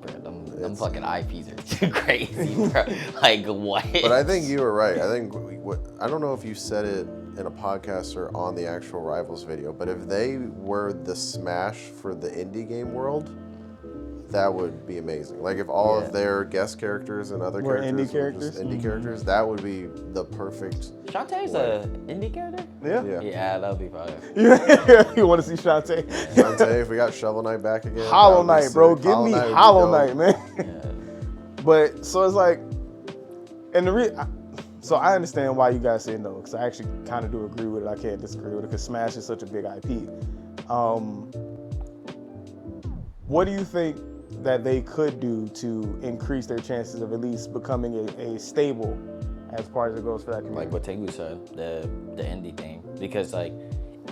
Bro, them fucking IPs are too crazy, bro. Like, what? But I think you were right. I think I don't know if you said it in a podcast or on the actual Rivals video, but if they were the Smash for the indie game world, that would be amazing. Like if all of their guest characters and other Were characters indie characters? were just indie characters, that would be the perfect. Shantae's a indie character? Yeah. Yeah, that would be fire. You want to see Shantae? Shantae, if we got Shovel Knight back again. Hollow that would be Knight, bro. sick. Give me Knight would be Hollow dope. Knight, man. Yeah. But so it's like, and so I understand why you guys say no, because I actually kind of do agree with it. I can't disagree with it because Smash is such a big IP. What do you think that they could do to increase their chances of at least becoming a stable as far as it goes for that community? Like what Tengu said, the indie thing, because like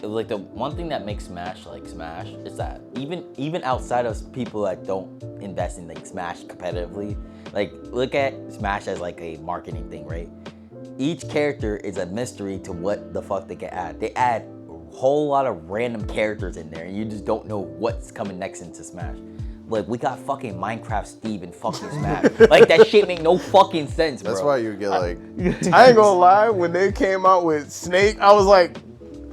the one thing that makes Smash like Smash is that even outside of people that don't invest in like Smash competitively, like look at Smash as like a marketing thing, right? Each character is a mystery to what the fuck they can add. They add a whole lot of random characters in there, and you just don't know what's coming next into Smash. Like, we got fucking Minecraft Steve in fucking Smash. Like, that shit make no fucking sense, bro. That's why you get like. I ain't gonna lie, when they came out with Snake, I was like,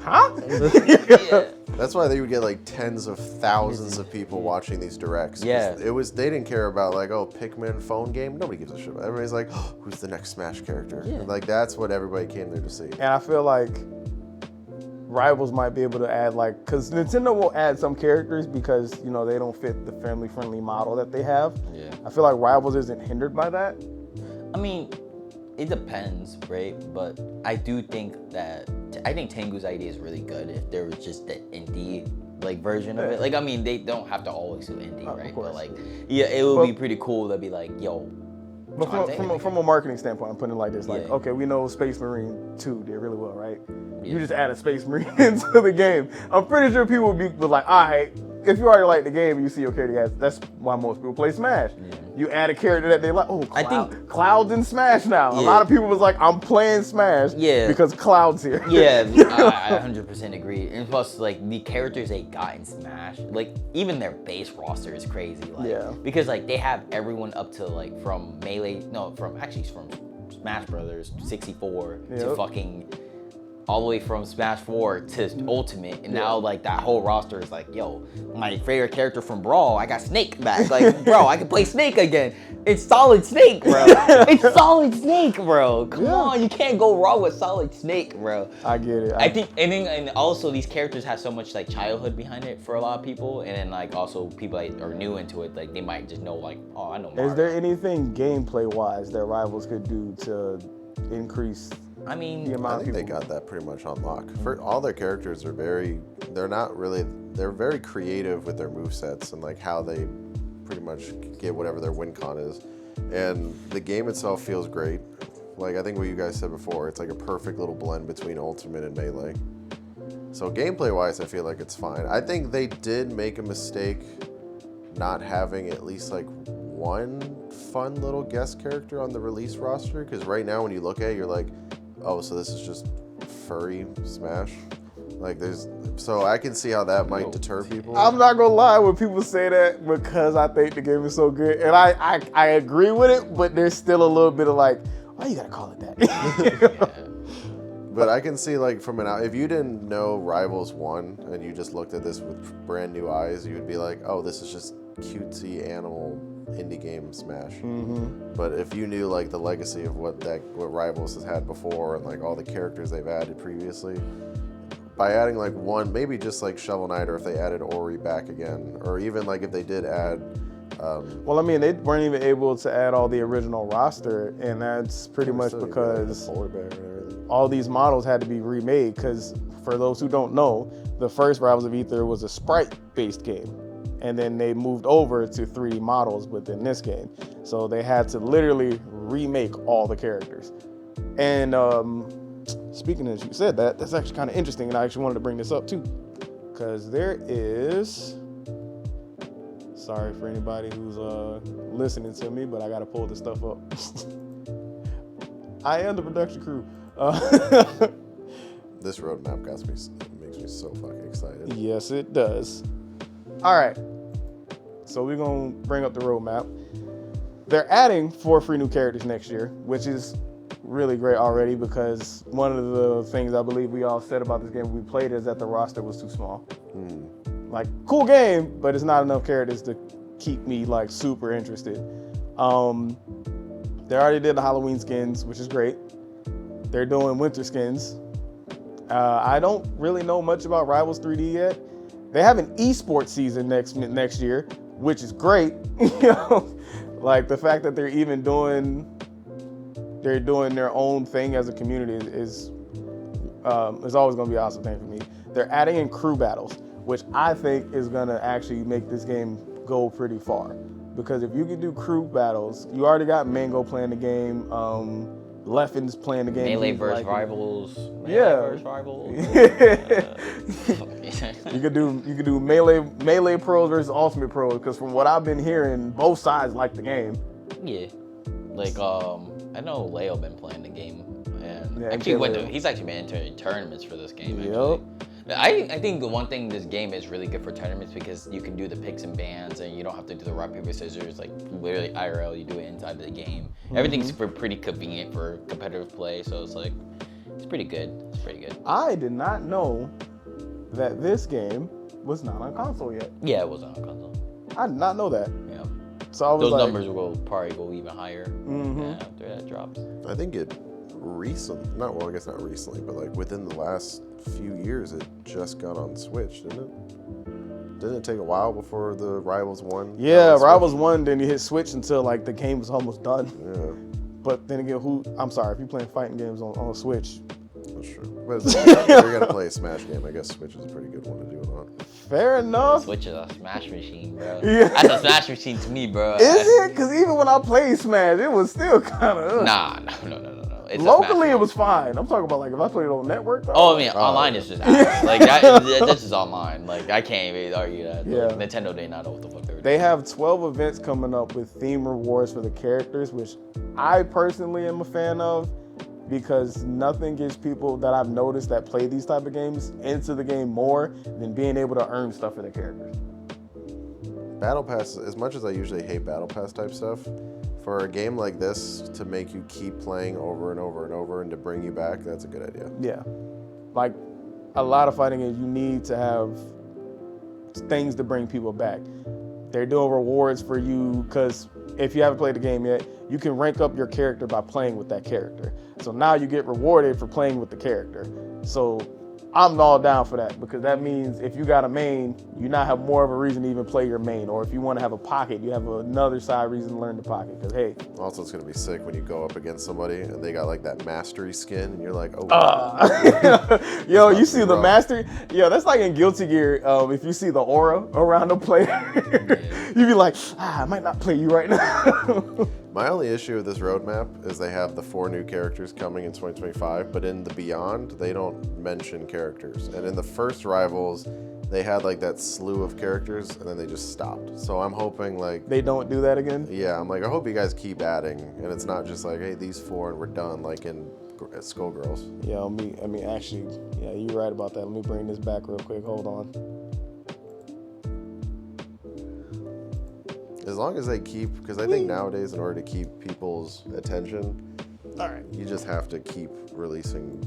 huh? Yeah. That's why they would get like tens of thousands of people watching these directs. 'Cause Yeah. they didn't care about like, oh, Pikmin phone game. Nobody gives a shit about it. Everybody's like, oh, who's the next Smash character? Yeah. And, like that's what everybody came there to see. And I feel like Rivals might be able to add because Nintendo will add some characters because, you know, they don't fit the family-friendly model that they have. Yeah. I feel like Rivals isn't hindered by that. I mean, it depends, right? But I do think I think Tengu's idea is really good if there was just the indie like version of it. Like, I mean, they don't have to always do indie, right? Of course. But like, yeah, it would be pretty cool to be like, yo. But from a marketing standpoint, I'm putting it like this. Like, Yeah. okay, we know Space Marine 2 did really well, right? Yeah. You just add a Space Marine into the game. I'm pretty sure people would be like, all right, if you already like the game and you see your character, that's why most people play Smash. Yeah. You add a character that they like, oh, I think- Cloud's in Smash now. A Yeah. lot of people was like, I'm playing Smash because Cloud's here. Yeah, I 100% agree. And plus, like, the characters they got in Smash, like, even their base roster is crazy. Like, Yeah. because, like, they have everyone up to, like, from Smash Brothers 64 to Yep. fucking all the way from Smash 4 to Ultimate, and now like that whole roster is like, yo, my favorite character from Brawl, I got Snake back. Like, bro, I can play Snake again. It's Solid Snake, bro. It's Solid Snake, bro. Come on, you can't go wrong with Solid Snake, bro. I get it. I think, and also these characters have so much like childhood behind it for a lot of people, and then like also people that are new into it, like they might just know like, oh, I know Mario. Is there anything gameplay wise that Rivals could do to increase I mean, the amount I of think they people. got that pretty much on lock. For all their characters are they're very creative with their movesets and like how they pretty much get whatever their win con is. And the game itself feels great. Like I think what you guys said before, it's like a perfect little blend between Ultimate and Melee. So gameplay wise, I feel like it's fine. I think they did make a mistake not having at least like one fun little guest character on the release roster. Because right now when you look at it, you're like, oh, so this is just furry Smash. Like so I can see how that might deter people. I'm not gonna lie when people say that because I think the game is so good, and I agree with it, but there's still a little bit of like, why you gotta call it that? But I can see like if you didn't know Rivals 1 and you just looked at this with brand new eyes, you would be like, oh, this is just cutesy animal indie game Smash. Mm-hmm. But if you knew like the legacy of what Rivals has had before and like all the characters they've added previously, by adding like one, maybe just like Shovel Knight, or if they added Ori back again, or even like if they did add. Well, I mean, they weren't even able to add all the original roster, and that's pretty much because the polar bear and everything. all these models had to be remade. Because for those who don't know, the first Rivals of Ether was a sprite-based game, and then they moved over to 3D models within this game. So they had to literally remake all the characters. And speaking as you said that's actually kind of interesting, and I actually wanted to bring this up too, because there is. Sorry for anybody who's listening to me, but I gotta pull this stuff up. I am the production crew. This roadmap makes me so fucking excited. Yes, it does. All right, so we're gonna bring up the roadmap. They're adding 4 free new characters next year, which is really great already, because one of the things I believe we all said about this game when we played is that the roster was too small. Like, cool game, but it's not enough characters to keep me like super interested. They already did the Halloween skins, which is great. They're doing winter skins. I don't really know much about Rivals 3D yet. They have an esports season next year, which is great. Like the fact that they're even doing their own thing as a community is always going to be an awesome thing for me. They're adding in crew battles, which I think is going to actually make this game go pretty far. Because if you can do crew battles, you already got Mango playing the game, Leffins playing the game. Melee versus Rivals. Yeah. Versus Rivals. You could do melee pros versus ultimate pros, because from what I've been hearing, both sides like the game. Yeah. Like, I know Leo been playing the game, and Yeah, actually he's actually been entering tournaments for this game. Actually. I think the one thing this game is really good for tournaments, because you can do the picks and bans, and you don't have to do the rock paper scissors like literally IRL. You do it inside the game. Everything's pretty convenient for competitive play, so it's like it's pretty good. It's pretty good. I did not know that this game was not on console yet. Yeah, it wasn't on console. I did not know that. Yeah. So I was Those like, numbers will probably go even higher after that drops. I think I guess not recently, but like within the last few years, it just got on Switch, didn't it? Didn't it take a while before the Rivals 1? Yeah, Rivals 1, then you hit Switch until like the game was almost done. Yeah, But then again, I'm sorry, if you're playing fighting games on Switch. that's true. But if you're gonna play a Smash game, I guess Switch is a pretty good one to do it on. Fair enough. Switch is a Smash machine, bro. Yeah. That's a Smash machine to me, bro. Is it? Because even when I played Smash, it was still kind of. Nah, no. It's a Locally, Smash it was fine. I'm talking about like if I played it on network. Though. Oh, I mean, online is just ass. Like, that's just online. Like, I can't even argue that. Yeah. Like, Nintendo did not know what the fuck they were doing. They have 12 events coming up with theme rewards for the characters, which I personally am a fan of, because nothing gets people that I've noticed that play these type of games into the game more than being able to earn stuff for their characters. Battle Pass, as much as I usually hate Battle Pass type stuff, for a game like this to make you keep playing over and over and over and to bring you back, that's a good idea. Yeah. Like, a lot of fighting games, you need to have things to bring people back. They're doing rewards for you, because if you haven't played the game yet, you can rank up your character by playing with that character. So now you get rewarded for playing with the character. So I'm all down for that because that means if you got a main, you now have more of a reason to even play your main. Or if you want to have a pocket, you have another side reason to learn the pocket. Because hey, Also, it's gonna be sick when you go up against somebody and they got like that mastery skin, and you're like, oh. yo, you see the rough. mastery? Yo, that's like in Guilty Gear. If you see the aura around the player, you be like, I might not play you right now. My only issue with this roadmap is they have the 4 new characters coming in 2025, but in the Beyond, they don't mention characters. And in the first Rivals, they had like that slew of characters, and then they just stopped. So I'm hoping like... They don't do that again? Yeah, I'm like, I hope you guys keep adding, and it's not just like, hey, these 4 and we're done, like in Skullgirls. Yeah, I mean, actually, yeah, you're right about that. Let me bring this back real quick. Hold on. As long as they keep, because I think nowadays in order to keep people's attention, All right. you just have to keep releasing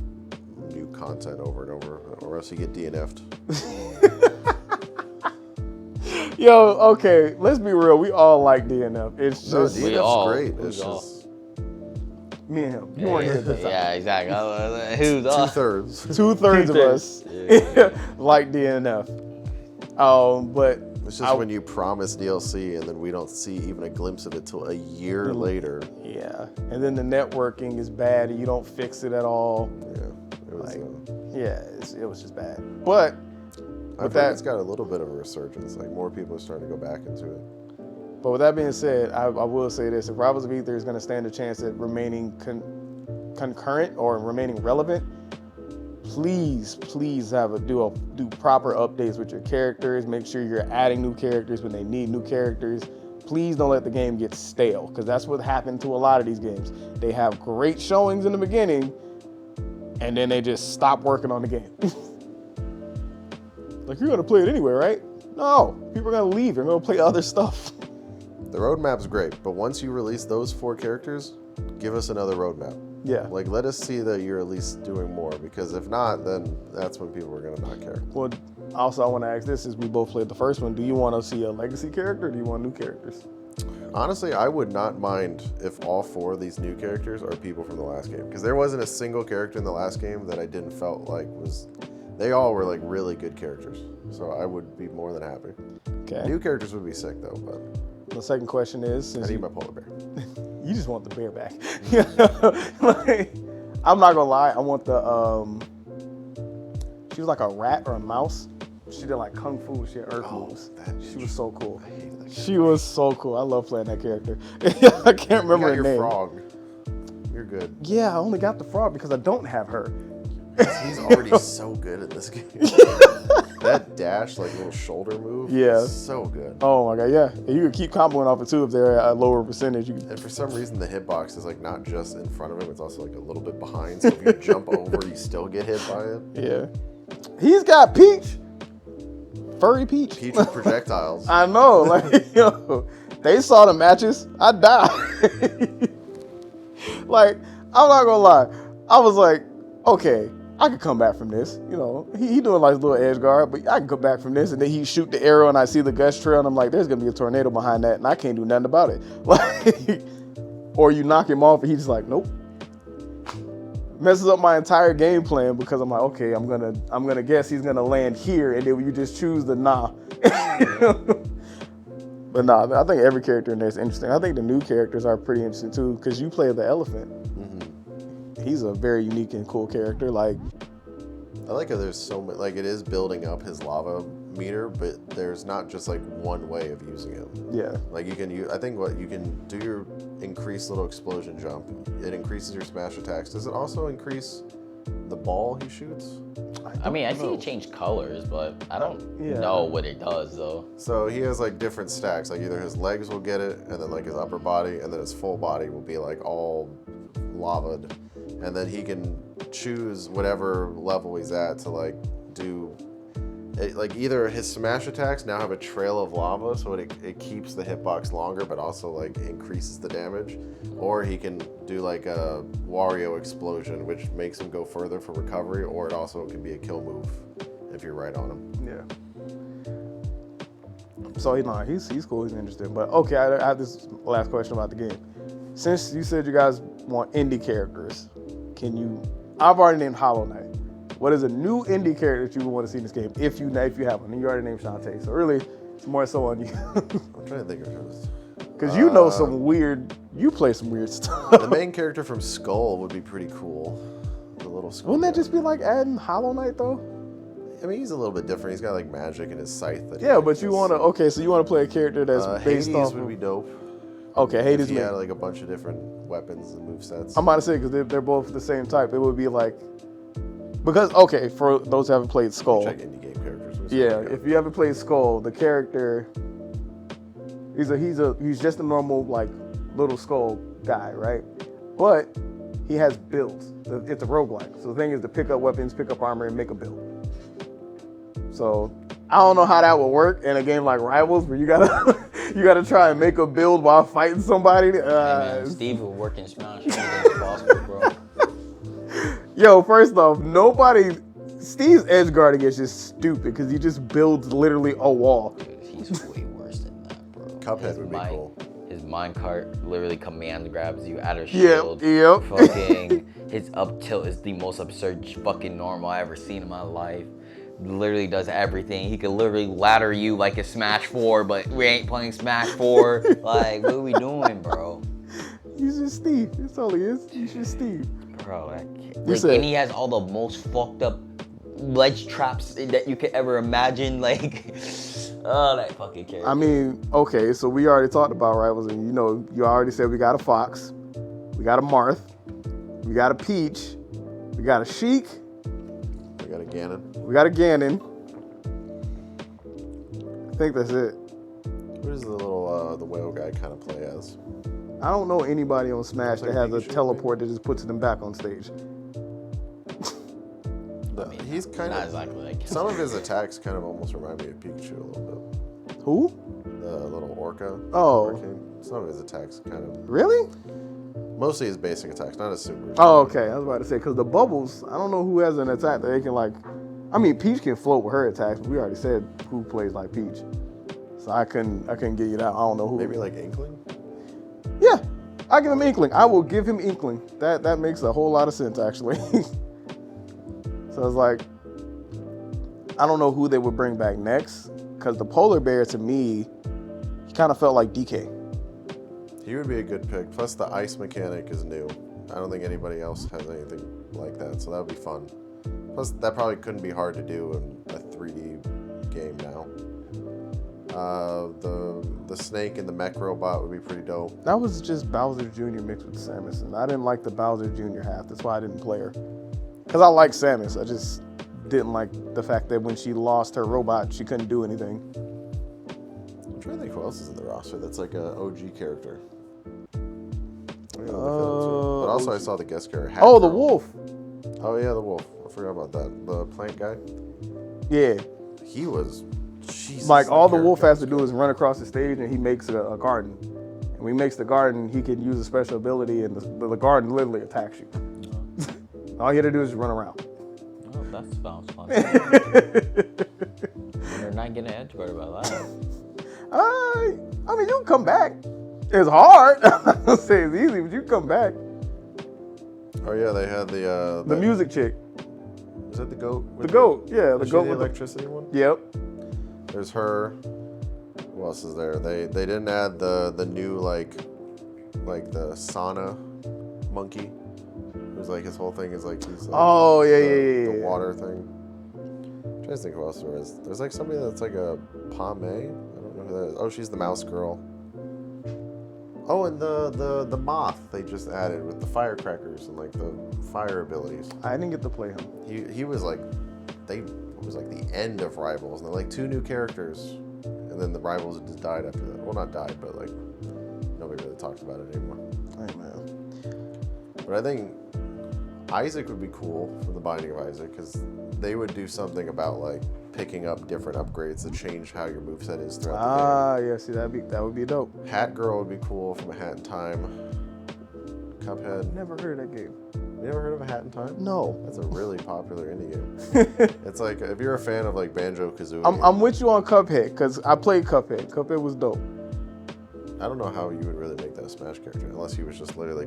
new content over and over, or else you get DNF'd. Yo, okay, let's be real. We all like DNF. It's No, just DNF's great. It's just me and him. You weren't here at this time. Yeah, exactly. Who's 2/3. 2/3 of us like DNF. But It's just when you promise DLC and then we don't see even a glimpse of it till a year later. yeah, and then the networking is bad and you don't fix it at all. Yeah, it was. It was just bad. But I with think that, it's got a little bit of a resurgence. Like more people are starting to go back into it. but with that being said, I will say this: if Rivals of Ether is going to stand a chance at remaining concurrent or remaining relevant, please do proper updates with your characters. Make sure you're adding new characters when they need new characters. Please don't let the game get stale, because that's what happened to a lot of these games. They have great showings in the beginning, and then they just stop working on the game. Like, you're gonna play it anyway, right? No, people are gonna leave. They're gonna play other stuff. The roadmap's great, but once you release those 4 characters, give us another roadmap. Yeah. Like, let us see that you're at least doing more, because if not, then that's when people are gonna not care. Well, also I want to ask this: since we both played the first one, do you want to see a legacy character, or do you want new characters? Honestly, I would not mind if all 4 of these new characters are people from the last game, because there wasn't a single character in the last game that I didn't felt like was. They all were like really good characters, so I would be more than happy. Okay. New characters would be sick though, but The second question is: I since need my polar bear. you just want the bear back. Like, I'm not gonna lie, I want the she was like a rat or a mouse. She did like kung fu, she had earth moves. She was so cool. I hated that. She was so cool. I love playing that character. I can't remember You her got name. your frog. You're good. Yeah, I only got the frog because I don't have her. He's already so good at this game. That dash, like little shoulder move, Yeah. is so good. Oh my god, yeah. And you can keep comboing off it too if they're at a lower percentage. You can, And for some reason, the hitbox is like not just in front of him; it's also like a little bit behind. So if you jump over, you still get hit by it. yeah. He's got Peach. Furry Peach. Peach with projectiles. I know, like, yo, they saw the matches. I died. Like, I'm not gonna lie. I was like, okay, I could come back from this. You know, he doing like a little edge guard, but I can come back from this. And then he shoot the arrow, and I see the gust trail, and I'm like, there's gonna be a tornado behind that, and I can't do nothing about it. Like, or you knock him off, and he's just like, nope. Messes up my entire game plan because I'm like, okay, I'm gonna guess he's gonna land here, and then you just choose the nah. But nah, I think every character in there is interesting. I think the new characters are pretty interesting too, because you play the elephant. He's a very unique and cool character. Like, I like how there's so much. Like it is building up his lava meter, but there's not just like one way of using him. yeah, Like you can use, I think what you can do your increased little explosion jump. It increases your smash attacks. Does it also increase the ball he shoots? I mean, I see it change colors, but I don't Yeah. know what it does though. So he has like different stacks. Like either his legs will get it, and then like his upper body, and then his full body will be like all lavaed. And then he can choose whatever level he's at to like do it, like either his smash attacks now have a trail of lava, so it keeps the hitbox longer, but also like increases the damage, or he can do like a Wario explosion, which makes him go further for recovery, or it also can be a kill move if you're right on him. yeah. So he's cool. He's interesting. But okay, I have this last question about the game. Since you said you guys want indie characters, can you? I've already named Hollow Knight. What is a new indie character that you would want to see in this game if you have one? And you already named Shantae, so really, it's more so on you. I'm trying to think of who's. Because you know some weird, you play some weird stuff. The main character from Skull would be pretty cool. The little Skull. Wouldn't that just be like adding Hollow Knight though? I mean, he's a little bit different. He's got like magic in his scythe. Yeah, but you want to, so you want to play a character that's based Hades off would of... be dope. Okay, Hades. He had like a bunch of different weapons and movesets. I'm about to say, because they're both the same type, it would be like... Because, for those who haven't played Skull... Check indie game characters. Yeah, if you haven't played Skull, the character... He's just a normal, like, little skull guy, right? But he has builds. It's a roguelike. So the thing is to pick up weapons, pick up armor, and make a build. So I don't know how that would work in a game like Rivals, where you gotta try and make a build while fighting somebody. Hey man, Steve will work in Smash. It's possible, bro. Yo, first off, Steve's edge guarding is just stupid because he just builds literally a wall. Dude, he's way worse than that, bro. Cuphead would be cool. His minecart literally command grabs you out of shield. Yep. Fucking his up tilt is the most absurd fucking normal I ever seen in my life. Literally does everything. He could literally ladder you like a Smash 4, but we ain't playing Smash 4. Like, what are we doing, bro? He's just Steve. That's all he is. He's just Steve. Bro, and he has all the most fucked up ledge traps that you could ever imagine. Like, oh, that fucking character. I mean, so we already talked about Rivals, and you already said we got a Fox, we got a Marth, we got a Peach, we got a Sheik, We got a Ganon. we got a Ganon. I think that's it. What does the little the whale guy kind of play as? I don't know anybody on Smash that has a Pikachu, teleport that just puts them back on stage. He's kind not of exactly like some of his attacks kind of almost remind me of Pikachu a little bit. Who? The little orca. Oh. Hurricane. Some of his attacks kind of. Really? Mostly his basic attacks, not his super. Oh, okay. I was about to say, because the bubbles, I don't know who has an attack that they can like. I mean, Peach can float with her attacks, but we already said who plays like Peach. So I couldn't give you that. I don't know who. Maybe like Inkling? Yeah, I give him Inkling. I will give him Inkling. That makes a whole lot of sense, actually. So it's like, I don't know who they would bring back next, because the polar bear to me, he kind of felt like DK. He would be a good pick. Plus the ice mechanic is new. I don't think anybody else has anything like that, so that would be fun. Plus that probably couldn't be hard to do in a 3D game now. The snake and the mech robot would be pretty dope. That was just Bowser Jr. mixed with Samus, and I didn't like the Bowser Jr. half. That's why I didn't play her. Because I like Samus, I just didn't like the fact that when she lost her robot, she couldn't do anything. I'm trying to think who else is in the roster that's like a OG character. But also I saw the guest character. Hat Oh, the Girl. wolf. Oh yeah, the wolf. I forgot about that. The plant guy. Yeah. He was. Jesus, Like, all the that wolf character has to do is run across the stage and he makes a garden. And when he makes the garden, he can use a special ability and the garden literally attacks you. All you had to do is just run around. Oh, that sounds fun. You're not getting an edge guard about that. I mean, you can come back. It's hard. I'm not gonna say it's easy, but you can come back. Oh yeah, they had The music chick. Was that the goat? The goat. Yeah, the Was she goat the with the... electricity one. Yep. There's her. Who else is there? They didn't add the new like the sauna monkey. It was like his whole thing is like he's like the water thing. I'm trying to think who else there is. There's like somebody that's like a Pame. I don't know who that is. Oh, she's the mouse girl. Oh, and the moth they just added with the firecrackers and like the fire abilities. I didn't get to play him. He was like it was like the end of Rivals, and they're like 2 new characters, and then the Rivals just died after that. Well, not died, but like nobody really talks about it anymore. Hey man. But I think Isaac would be cool for the Binding of Isaac, because they would do something about like picking up different upgrades to change how your moveset is throughout the game. Yeah, see that would be dope. Hat Girl would be cool from A Hat in Time. Cuphead. Never heard of that game. You never heard of A Hat in Time? No. That's a really popular indie game. It's like, if you're a fan of like Banjo-Kazooie. I'm with you on Cuphead, because I played Cuphead. Cuphead was dope. I don't know how you would really make that a Smash character unless he was just literally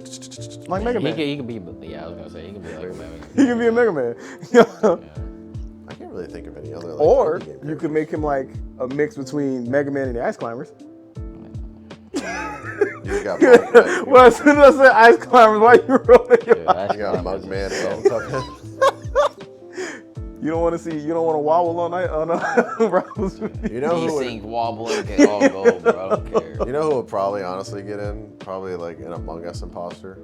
Like Mega Man. He could be, yeah, I was gonna say, he could be like Mega Man. He can be a Mega Man. I can't really think of any other. Like, Or indie game you characters. could make him like a mix between Mega Man and the Ice Climbers. You got Mug, Well, as soon as I said Ice Climbers, why you rolling your eyes? you got Mugman. You don't want to see, you don't want to wobble all night on Rivals. You know He who? sings wobbling, can all go, bro. I don't care. You know who would probably honestly get in? Probably like an Among Us imposter.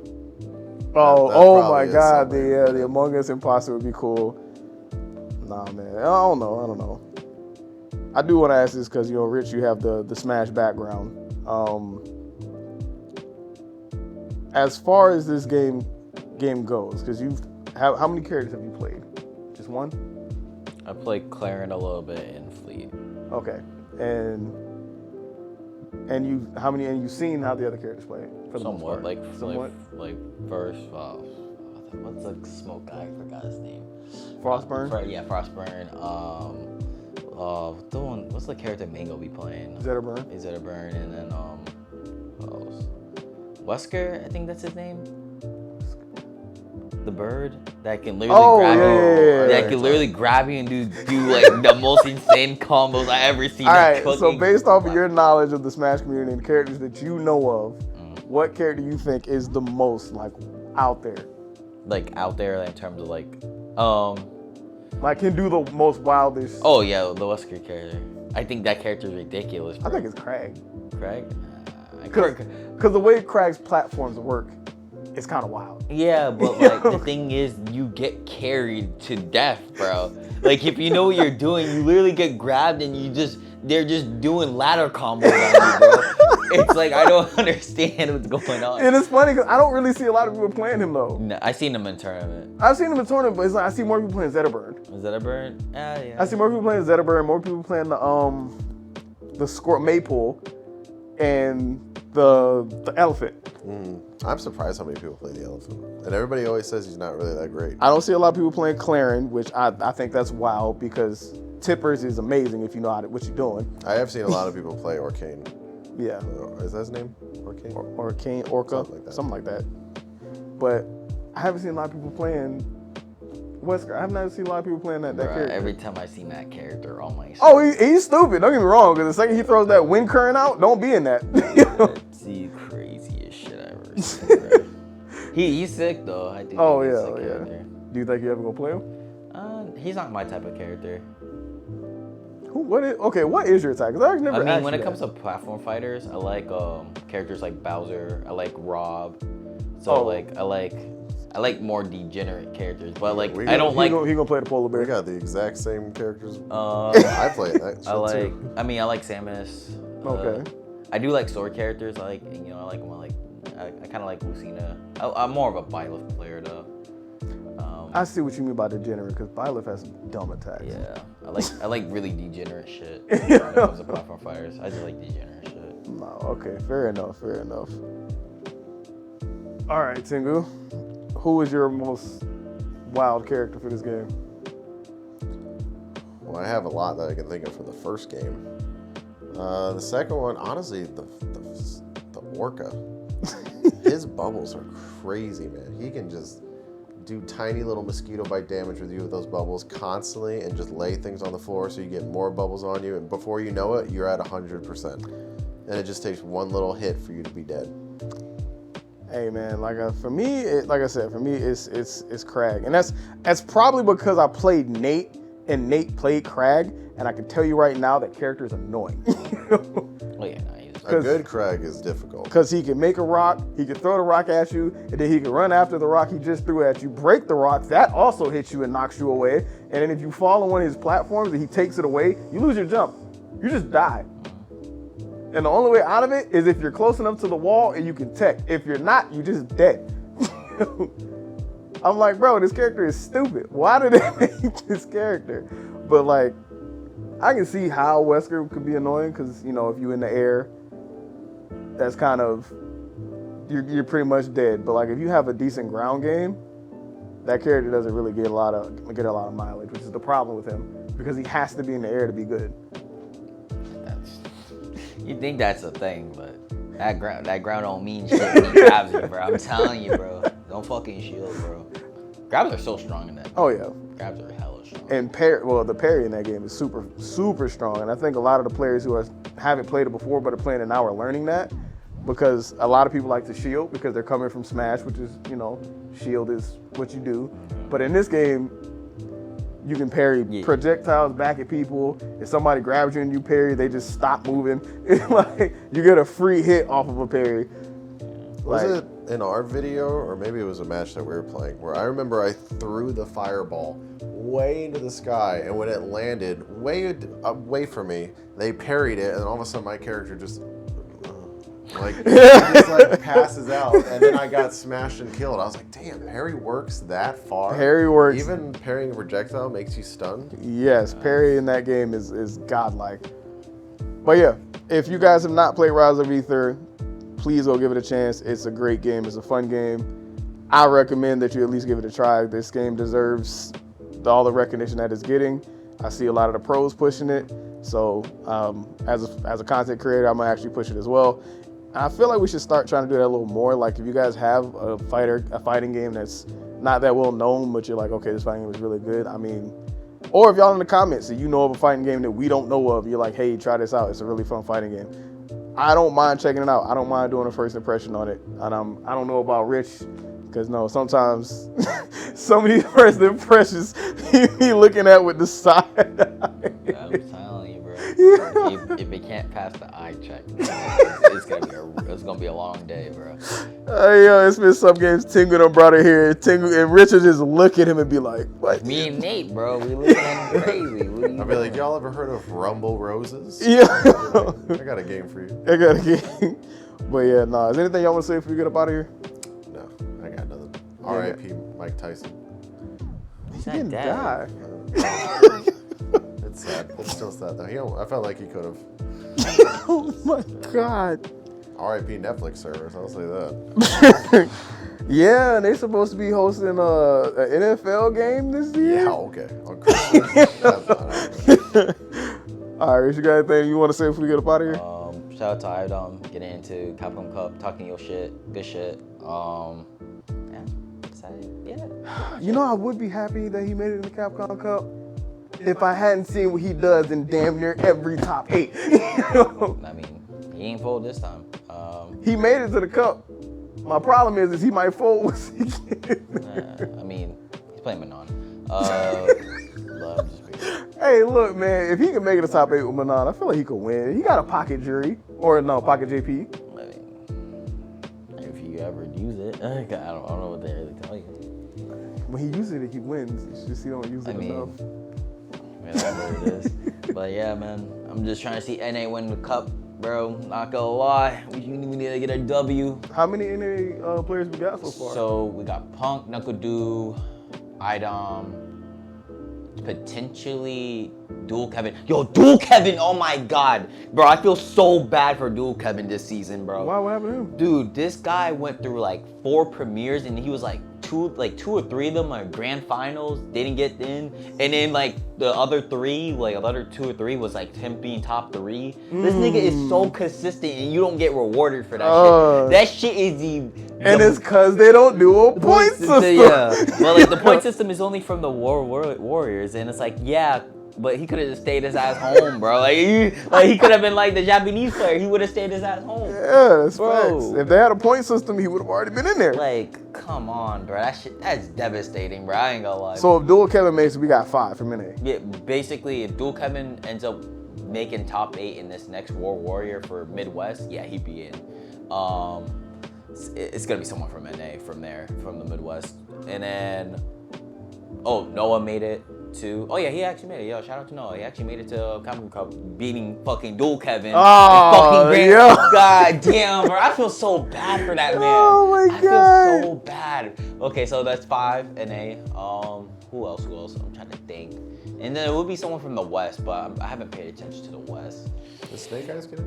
Oh, That oh probably my is God, somewhere. the Among Us imposter would be cool. Nah, man, I don't know. I do want to ask this because, you know, Rich, you have the Smash background. As far as this game goes, because how many characters have you played? Just one? I played Clarence a little bit in Fleet. Okay, and you've seen how the other characters play for the most Somewhat, part? like Somewhat. like first. What's the smoke guy? I forgot his name. Frostburn. Frostburn. The one. What's the character Mango be playing? Zetterburn. Zetterburn, and then who else? Wesker, I think that's his name. The bird that can literally grab you. Yeah. That can literally grab you and do like the most insane combos I ever seen. All right, so Cooking. based off of your knowledge of the Smash community and characters that you know of, Mm. what character you think is the most like out there? Like out there in terms of like, Like can do the most wildest? oh yeah, the Wesker character. I think that character is ridiculous. I Bro. think it's Craig. Craig. Because the way Craig's platforms work, it's kind of wild. Yeah, but like the thing is, you get carried to death, bro. Like if you know what you're doing, you literally get grabbed and they're just doing ladder combos on you, bro. It's like I don't understand what's going on. And it's funny because I don't really see a lot of people playing him though. No, I seen him in tournament. I've seen him in tournament, but it's like I see more people playing Zetterburn. Was that a bird? Yeah. I see more people playing Zetterburn, more people playing the Maypole and the elephant. I'm surprised how many people play the elephant, and everybody always says he's not really that great. I don't see a lot of people playing Clarence, which I think that's wild because Tippers is amazing if you know what you're doing. I have seen a lot of people play Orcane. Yeah. Is that his name? Orcane? Or Kane, Orca, something like that. But I haven't seen a lot of people playing Wesker. I have not seen a lot of people playing that Bruh, character. every time I seen that character on my Oh, he's stupid. Don't get me wrong. Because the second he throws that wind current out, don't be in that. That's the craziest shit I've ever seen, bro. He's sick though. I do. Oh think he's yeah, a sick yeah. character. Do you think you ever gonna play him? He's not my type of character. What is your attack? 'Cause I've never I mean, asked when you it comes that. to platform fighters, I like characters like Bowser. I like Rob. So Oh. I like more degenerate characters. But like We I don't like. He gonna play the polar We bear. got the exact same characters. Uh, I play that shit I like. too. I mean, I like Samus. Okay. I do like sword characters. I like them. I kind of like Lucina. I'm more of a Byleth player though. I see what you mean by degenerate because Byleth has some dumb attacks. Yeah, I like really degenerate shit when it comes to platform fighters. I just like degenerate shit. No, okay, fair enough. All right, Tengu, who is your most wild character for this game? Well, I have a lot that I can think of from the first game. The second one, honestly, the Orca. His bubbles are crazy, man. He can just do tiny little mosquito bite damage with you with those bubbles constantly and just lay things on the floor so you get more bubbles on you. And before you know it, you're at 100%. And it just takes one little hit for you to be dead. Hey man, for me, it's Crag, and that's probably because I played Nate and Nate played Crag, and I can tell you right now that character is annoying. Oh yeah, no, he's A good Crag is difficult. Because he can make a rock, he can throw the rock at you, and then he can run after the rock he just threw at you, break the rock, that also hits you and knocks you away. And then if you fall on one of his platforms and he takes it away, you lose your jump. You just die. And the only way out of it is if you're close enough to the wall and you can tech. If you're not, you're just dead. I'm like, bro, this character is stupid. Why did they make this character? But like, I can see how Wesker could be annoying because, you know, if you're in the air, that's kind of, you're pretty much dead. But like, if you have a decent ground game, that character doesn't really get a lot of mileage, which is the problem with him because he has to be in the air to be good. You think that's a thing, but That ground don't mean shit when he grabs you, bro. I'm telling you, bro. Don't fucking shield, bro. Grabs are so strong in that. Oh yeah. Grabs are hella strong. And the parry in that game is super, super strong. And I think a lot of the players who haven't played it before but are playing it now are learning that, because a lot of people like to shield because they're coming from Smash, which is, shield is what you do. But in this game, you can parry projectiles back at people. If somebody grabs you and you parry, they just stop moving. It's like you get a free hit off of a parry. Was it in our video, or maybe it was a match that we were playing, where I remember I threw the fireball way into the sky, and when it landed way away from me, they parried it, and all of a sudden my character just passes out, and then I got smashed and killed. I was like, damn, parry works that far? Parry works. Even parrying a projectile makes you stunned? Yes, parry in that game is godlike. But yeah, if you guys have not played Rise of Ether, please go give it a chance. It's a great game. It's a fun game. I recommend that you at least give it a try. This game deserves all the recognition that it's getting. I see a lot of the pros pushing it. So as a content creator, I'm gonna actually push it as well. And I feel like we should start trying to do that a little more. Like if you guys have a fighting game that's not that well known, but you're like, okay, this fighting game is really good. I mean, or if y'all in the comments and you know of a fighting game that we don't know of, you're like, hey, try this out. It's a really fun fighting game. I don't mind checking it out. I don't mind doing a first impression on it. And I don't know about Rich, because sometimes some of these first impressions he be looking at with the side eye. I'm telling you, bro. If it can't pass the eye check, it's gonna be a long day, bro. It's been some games Tingle done brought it here. Tingle and Richard just look at him and be like, what? Me and Nate, bro, we looking at him crazy. I'll be like, y'all ever heard of Rumble Roses? Yeah. I got a game for you. I got a game. But yeah, nah. Is there anything y'all want to say before we get up out of here? No, I got nothing. R.I.P. Mike Tyson. He's He didn't die. It's sad. It's still sad though. I felt like he could have. Oh my God. R.I.P. Netflix service. I'll say that. Yeah, and they're supposed to be hosting an NFL game this year. Yeah, okay. On Christmas. All right, you got anything you want to say before we get up out of here? Shout out to Idom getting into Capcom Cup, talking your shit, good shit. Yeah. I would be happy that he made it in the Capcom Cup if I hadn't seen what he does in damn near every top 8. I mean, he ain't fold this time. He made it to the cup. My problem is he might fold once he gets I mean, he's playing Manon. Hey, look, man, if he can make it to top 8 with Manon, I feel like he could win. He got a pocket jury. Or no, pocket JP. I mean, if you ever use it, I don't know what they really tell you. When he uses it, he wins. It's just he don't use it enough. Whatever it is. But yeah, man, I'm just trying to see NA win the cup, bro. Not gonna lie, we need to get a W. How many NA players we got so far? So we got Punk, Knuckle Idom, potentially Dual Kevin. Yo, Dual Kevin, oh my God. Bro, I feel so bad for Dual Kevin this season, bro. Why? What happened to him? Dude, this guy went through like 4 premieres and he was like two or three of them are grand finals, didn't get in. And then like the other 3, like the other 2 or 3 was like him being top 3. This nigga is so consistent and you don't get rewarded for that shit. That shit is and it's cause they don't do a point system. Yeah. Well, like the point system is only from the Warriors, and it's like, yeah, but he could have just stayed his ass home, bro. Like he could have been like the Japanese player. He would have stayed his ass home. Yeah, that's facts. If they had a point system, he would have already been in there. Like, come on, bro. That's devastating, bro. I ain't gonna lie. So if Dual Kevin makes it, we got 5 from NA. Yeah, basically, if Dual Kevin ends up making top 8 in this next Warrior for Midwest, yeah, he'd be in. It's gonna be someone from NA from the Midwest. And then, Noah made it too. Oh yeah, he actually made it. Yo, shout out to Noah. He actually made it to Capcom Cup, beating fucking Dual Kevin. Oh, yeah. God damn, bro. I feel so bad for that man. Oh my God. I feel so bad. Okay, so that's 5 NA. Who else? I'm trying to think. And then it would be someone from the West, but I haven't paid attention to the West. The Snake Eyes get it?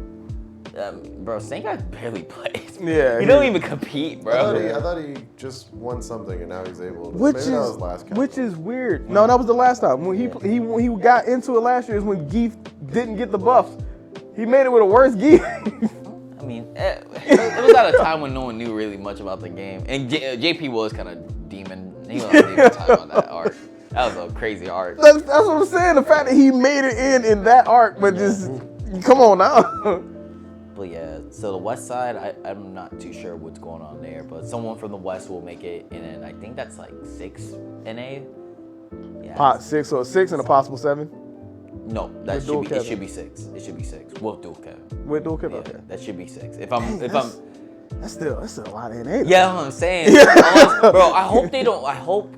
Bro, Snake Eyes barely plays. Yeah, he don't even compete, bro. I thought he just won something and now he's able to. Maybe that was last Capcom. Which is weird. No, that was the last time. When he got into it last year is when Geef didn't get the buff. He made it with a worse Geef. I mean, It was at a time when no one knew really much about the game, and JP was kind of demon. He was on demon time on that arc. That was a crazy arc. That's what I'm saying. The fact that he made it in that arc, but just come on now. But yeah, so the West side, I'm not too sure what's going on there, but someone from the West will make it, and I think that's like 6 NA. Yeah. 6 or 6 and a possible 7. No, that With should dual be. Kevin. It should be 6. It should be 6. With dual Kevin. With dual Kevin. Yeah, Okay. that should be 6. That's still a lot of NA. Yeah, what I'm saying. Bro, I hope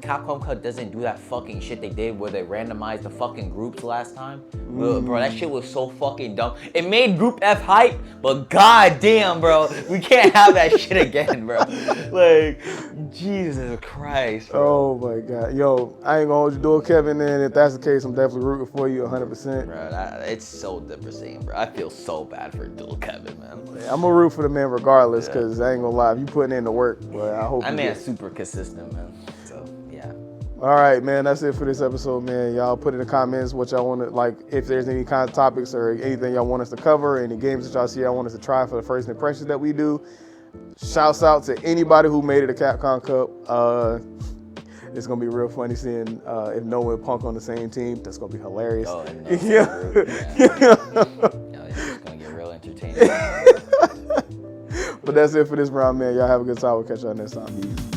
Capcom doesn't do that fucking shit they did where they randomized the fucking groups last time. Bro, that shit was so fucking dumb. It made Group F hype, but goddamn, bro, we can't have that shit again, bro. Like, Jesus Christ, bro. Oh my God. Yo, I ain't gonna hold you dual Kevin in. If that's the case, I'm definitely rooting for you 100%. Bro, it's so depressing, bro. I feel so bad for dual Kevin, man. I'm gonna root for the man regardless, because I ain't gonna lie, if you putting in the work, but I hope I you mean, get it's super consistent, man. So, yeah. All right, man, that's it for this episode, man. Y'all put in the comments what y'all want to, like, if there's any kind of topics or anything y'all want us to cover, any games that y'all see y'all want us to try for the first impressions that we do. Shouts out to anybody who made it a Capcom Cup. It's gonna be real funny seeing if Noah and Punk on the same team. That's gonna be hilarious. Oh, and Yeah. It's gonna get real entertaining. But that's it for this round, man. Y'all have a good time. We'll catch y'all next time. Peace.